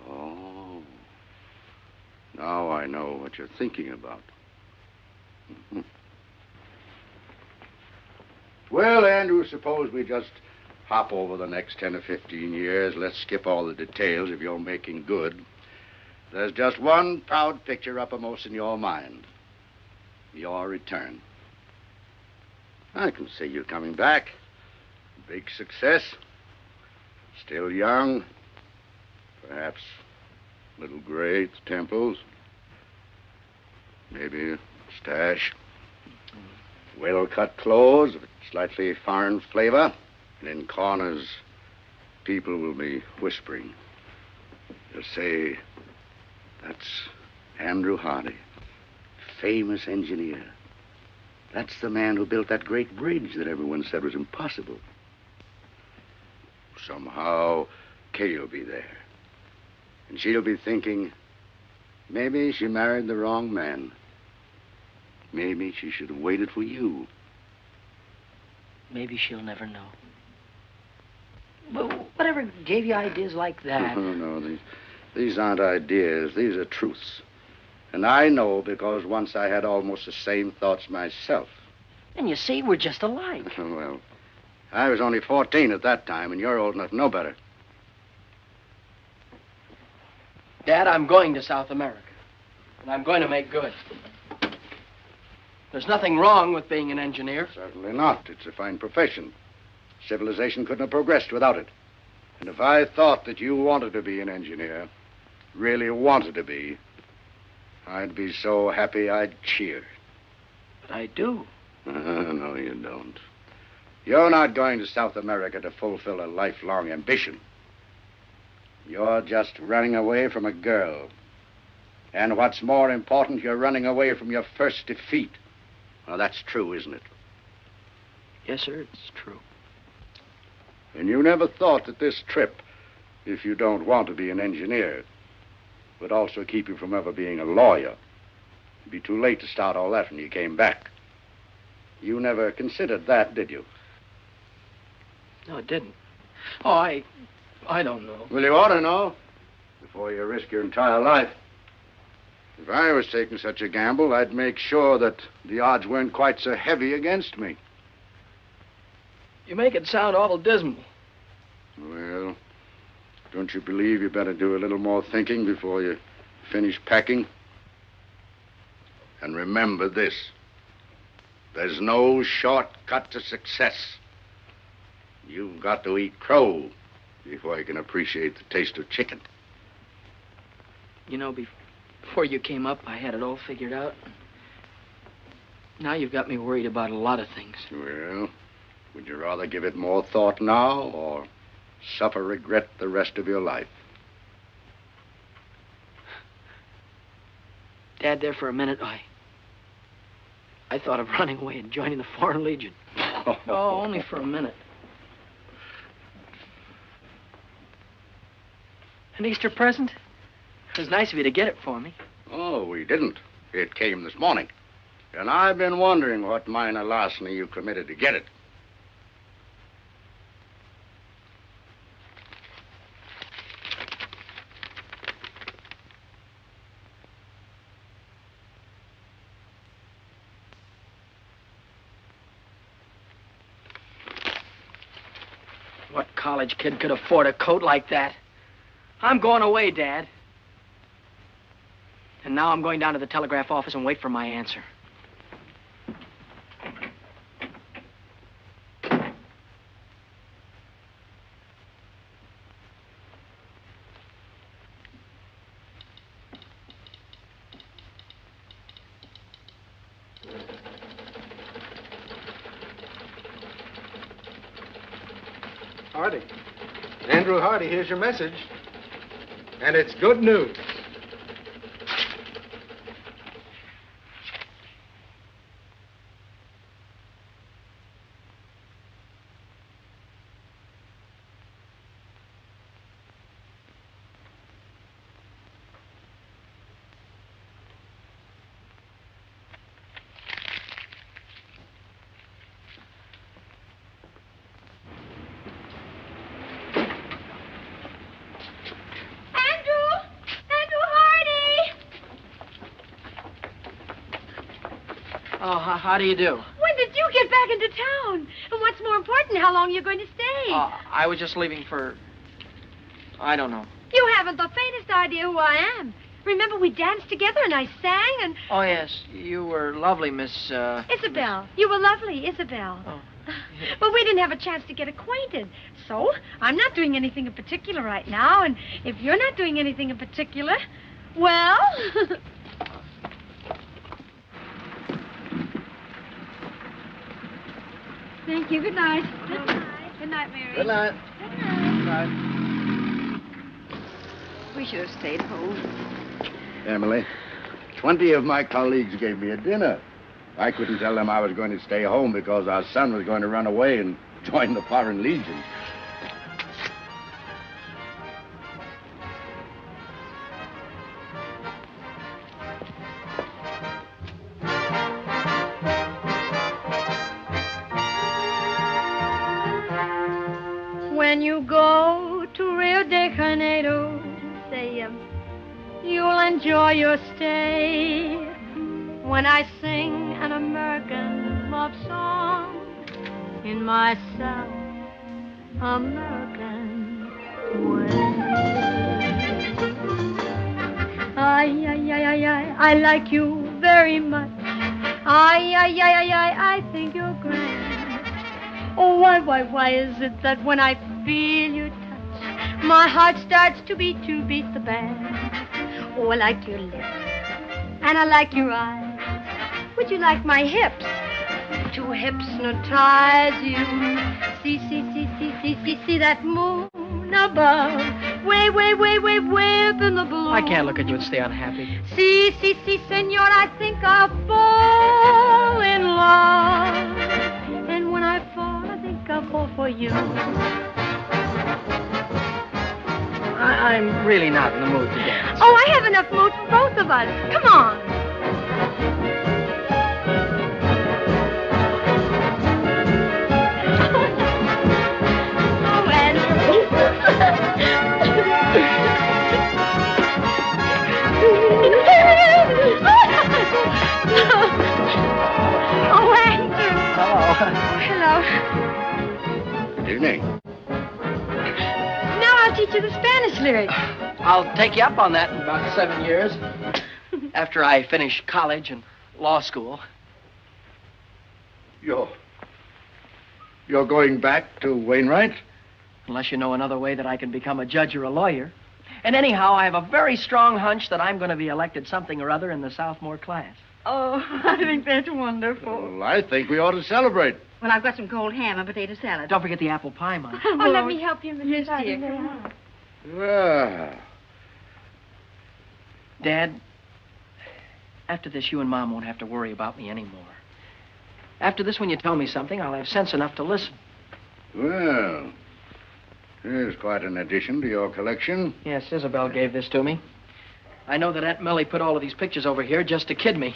Speaker 1: Oh. Now I know what you're thinking about. Well, Andrew, suppose we just hop over the next 10 or 15 years. Let's skip all the details if you're making good. There's just one proud picture uppermost in your mind. Your return. I can see you coming back. Big success. Still young. Perhaps a little gray at the temples. Maybe a stash. Well-cut clothes with slightly foreign flavor. And in corners, people will be whispering. They'll say, that's Andrew Hardy, famous engineer. That's the man who built that great bridge that everyone said was impossible. Somehow, Kay'll be there. And she'll be thinking, maybe she married the wrong man. Maybe she should have waited for you.
Speaker 5: Maybe she'll never know. But whatever gave you ideas like that?
Speaker 1: No, these aren't ideas. These are truths. And I know because once I had almost the same thoughts myself.
Speaker 5: And you see, we're just alike.
Speaker 1: Well, I was only 14 at that time, and you're old enough to know better.
Speaker 5: Dad, I'm going to South America. And I'm going to make good. There's nothing wrong with being an engineer.
Speaker 1: Certainly not. It's a fine profession. Civilization couldn't have progressed without it. And if I thought that you wanted to be an engineer, really wanted to be, I'd be so happy I'd cheer.
Speaker 5: But I do.
Speaker 1: No, you don't. You're not going to South America to fulfill a lifelong ambition. You're just running away from a girl. And what's more important, you're running away from your first defeat. Well, that's true, isn't it?
Speaker 5: Yes, sir, it's true.
Speaker 1: And you never thought that this trip, if you don't want to be an engineer, would also keep you from ever being a lawyer. It'd be too late to start all that when you came back. You never considered that, did you?
Speaker 5: No, it didn't. Oh, I don't know.
Speaker 1: Well, you ought to know before you risk your entire life. If I was taking such a gamble, I'd make sure that the odds weren't quite so heavy against me.
Speaker 5: You make it sound awful dismal.
Speaker 1: Well, don't you believe you better do a little more thinking before you finish packing? And remember this. There's no shortcut to success. You've got to eat crow before you can appreciate the taste of chicken.
Speaker 5: You know, before you came up, I had it all figured out. Now you've got me worried about a lot of things.
Speaker 1: Well, would you rather give it more thought now or suffer regret the rest of your life?
Speaker 5: Dad, there for a minute, I thought of running away and joining the Foreign Legion. Oh, only for a minute. An Easter present? It was nice of you to get it for me.
Speaker 1: Oh, we didn't. It came this morning. And I've been wondering what minor larceny you committed to get it.
Speaker 5: What college kid could afford a coat like that? I'm going away, Dad. And now I'm going down to the telegraph office and wait for my answer.
Speaker 15: Hardy. Andrew Hardy, here's your message. And it's good news.
Speaker 5: Oh, how do you do?
Speaker 7: When did you get back into town? And what's more important, how long are you going to stay? say?
Speaker 5: I was just leaving for... I don't know.
Speaker 7: You haven't the faintest idea who I am. Remember, we danced together and I sang and...
Speaker 5: Oh, yes. You were lovely, Miss...
Speaker 7: Isabel. You were lovely, Isabel.
Speaker 5: Oh.
Speaker 7: Well, we didn't have a chance to get acquainted. So, I'm not doing anything in particular right now, and if you're not doing anything in particular, well... Thank you. Good night. Good night. Good night, Mary.
Speaker 15: Good night.
Speaker 7: Good night.
Speaker 2: We should have stayed home.
Speaker 1: Emily, 20 of my colleagues gave me a dinner. I couldn't tell them I was going to stay home because our son was going to run away and join the Foreign Legion.
Speaker 9: When you go to Rio de Janeiro, say you'll enjoy your stay. When I sing an American love song in my South American way. I like you very much. I think you're grand. Oh, why is it that when I feel your touch, my heart starts to beat the band? Oh, I like your lips, and I like your eyes. Would you like my hips to hypnotize you? See that moon above, way up in the blue.
Speaker 5: I can't look at you and stay unhappy.
Speaker 9: See, senor, I think I'll fall in love. And when I fall, I think I'll fall for you.
Speaker 5: I'm really not in the mood to dance.
Speaker 9: Oh, I have enough mood for both of us. Come on. Oh, Andrew. Oh, Andrew. Hello.
Speaker 1: Good evening.
Speaker 9: Now I'll teach you the Spanish lyrics.
Speaker 5: I'll take you up on that in about 7 years. After I finish college and law school.
Speaker 1: You're going back to Wainwright?
Speaker 5: Unless you know another way that I can become a judge or a lawyer. And anyhow, I have a very strong hunch that I'm going to be elected something or other in the sophomore class.
Speaker 2: Oh, I think that's wonderful.
Speaker 1: Well, I think we ought to celebrate.
Speaker 2: Well, I've got some cold ham and potato salad.
Speaker 5: Don't forget the apple pie, Mom.
Speaker 9: Oh, let me help you, Mrs.
Speaker 2: Yes, dear. Come on.
Speaker 1: Well,
Speaker 5: Dad, after this, you and Mom won't have to worry about me anymore. After this, when you tell me something, I'll have sense enough to listen.
Speaker 1: well, here's quite an addition to your collection.
Speaker 5: Yes, Isabel gave this to me. I know that Aunt Millie put all of these pictures over here just to kid me.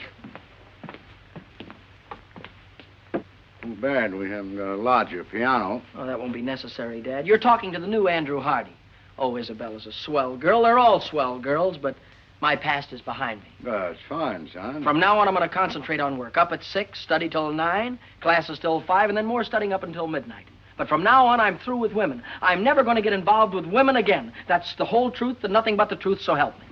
Speaker 1: Too bad we haven't got a larger piano.
Speaker 5: Oh, that won't be necessary, Dad. You're talking to the new Andrew Hardy. Oh, Isabella's a swell girl. They're all swell girls, but my past is behind me.
Speaker 1: That's fine, son.
Speaker 5: From now on, I'm going to concentrate on work. Up at 6, study till 9, classes till 5, and then more studying up until midnight. But from now on, I'm through with women. I'm never going to get involved with women again. That's the whole truth and nothing but the truth, so help me.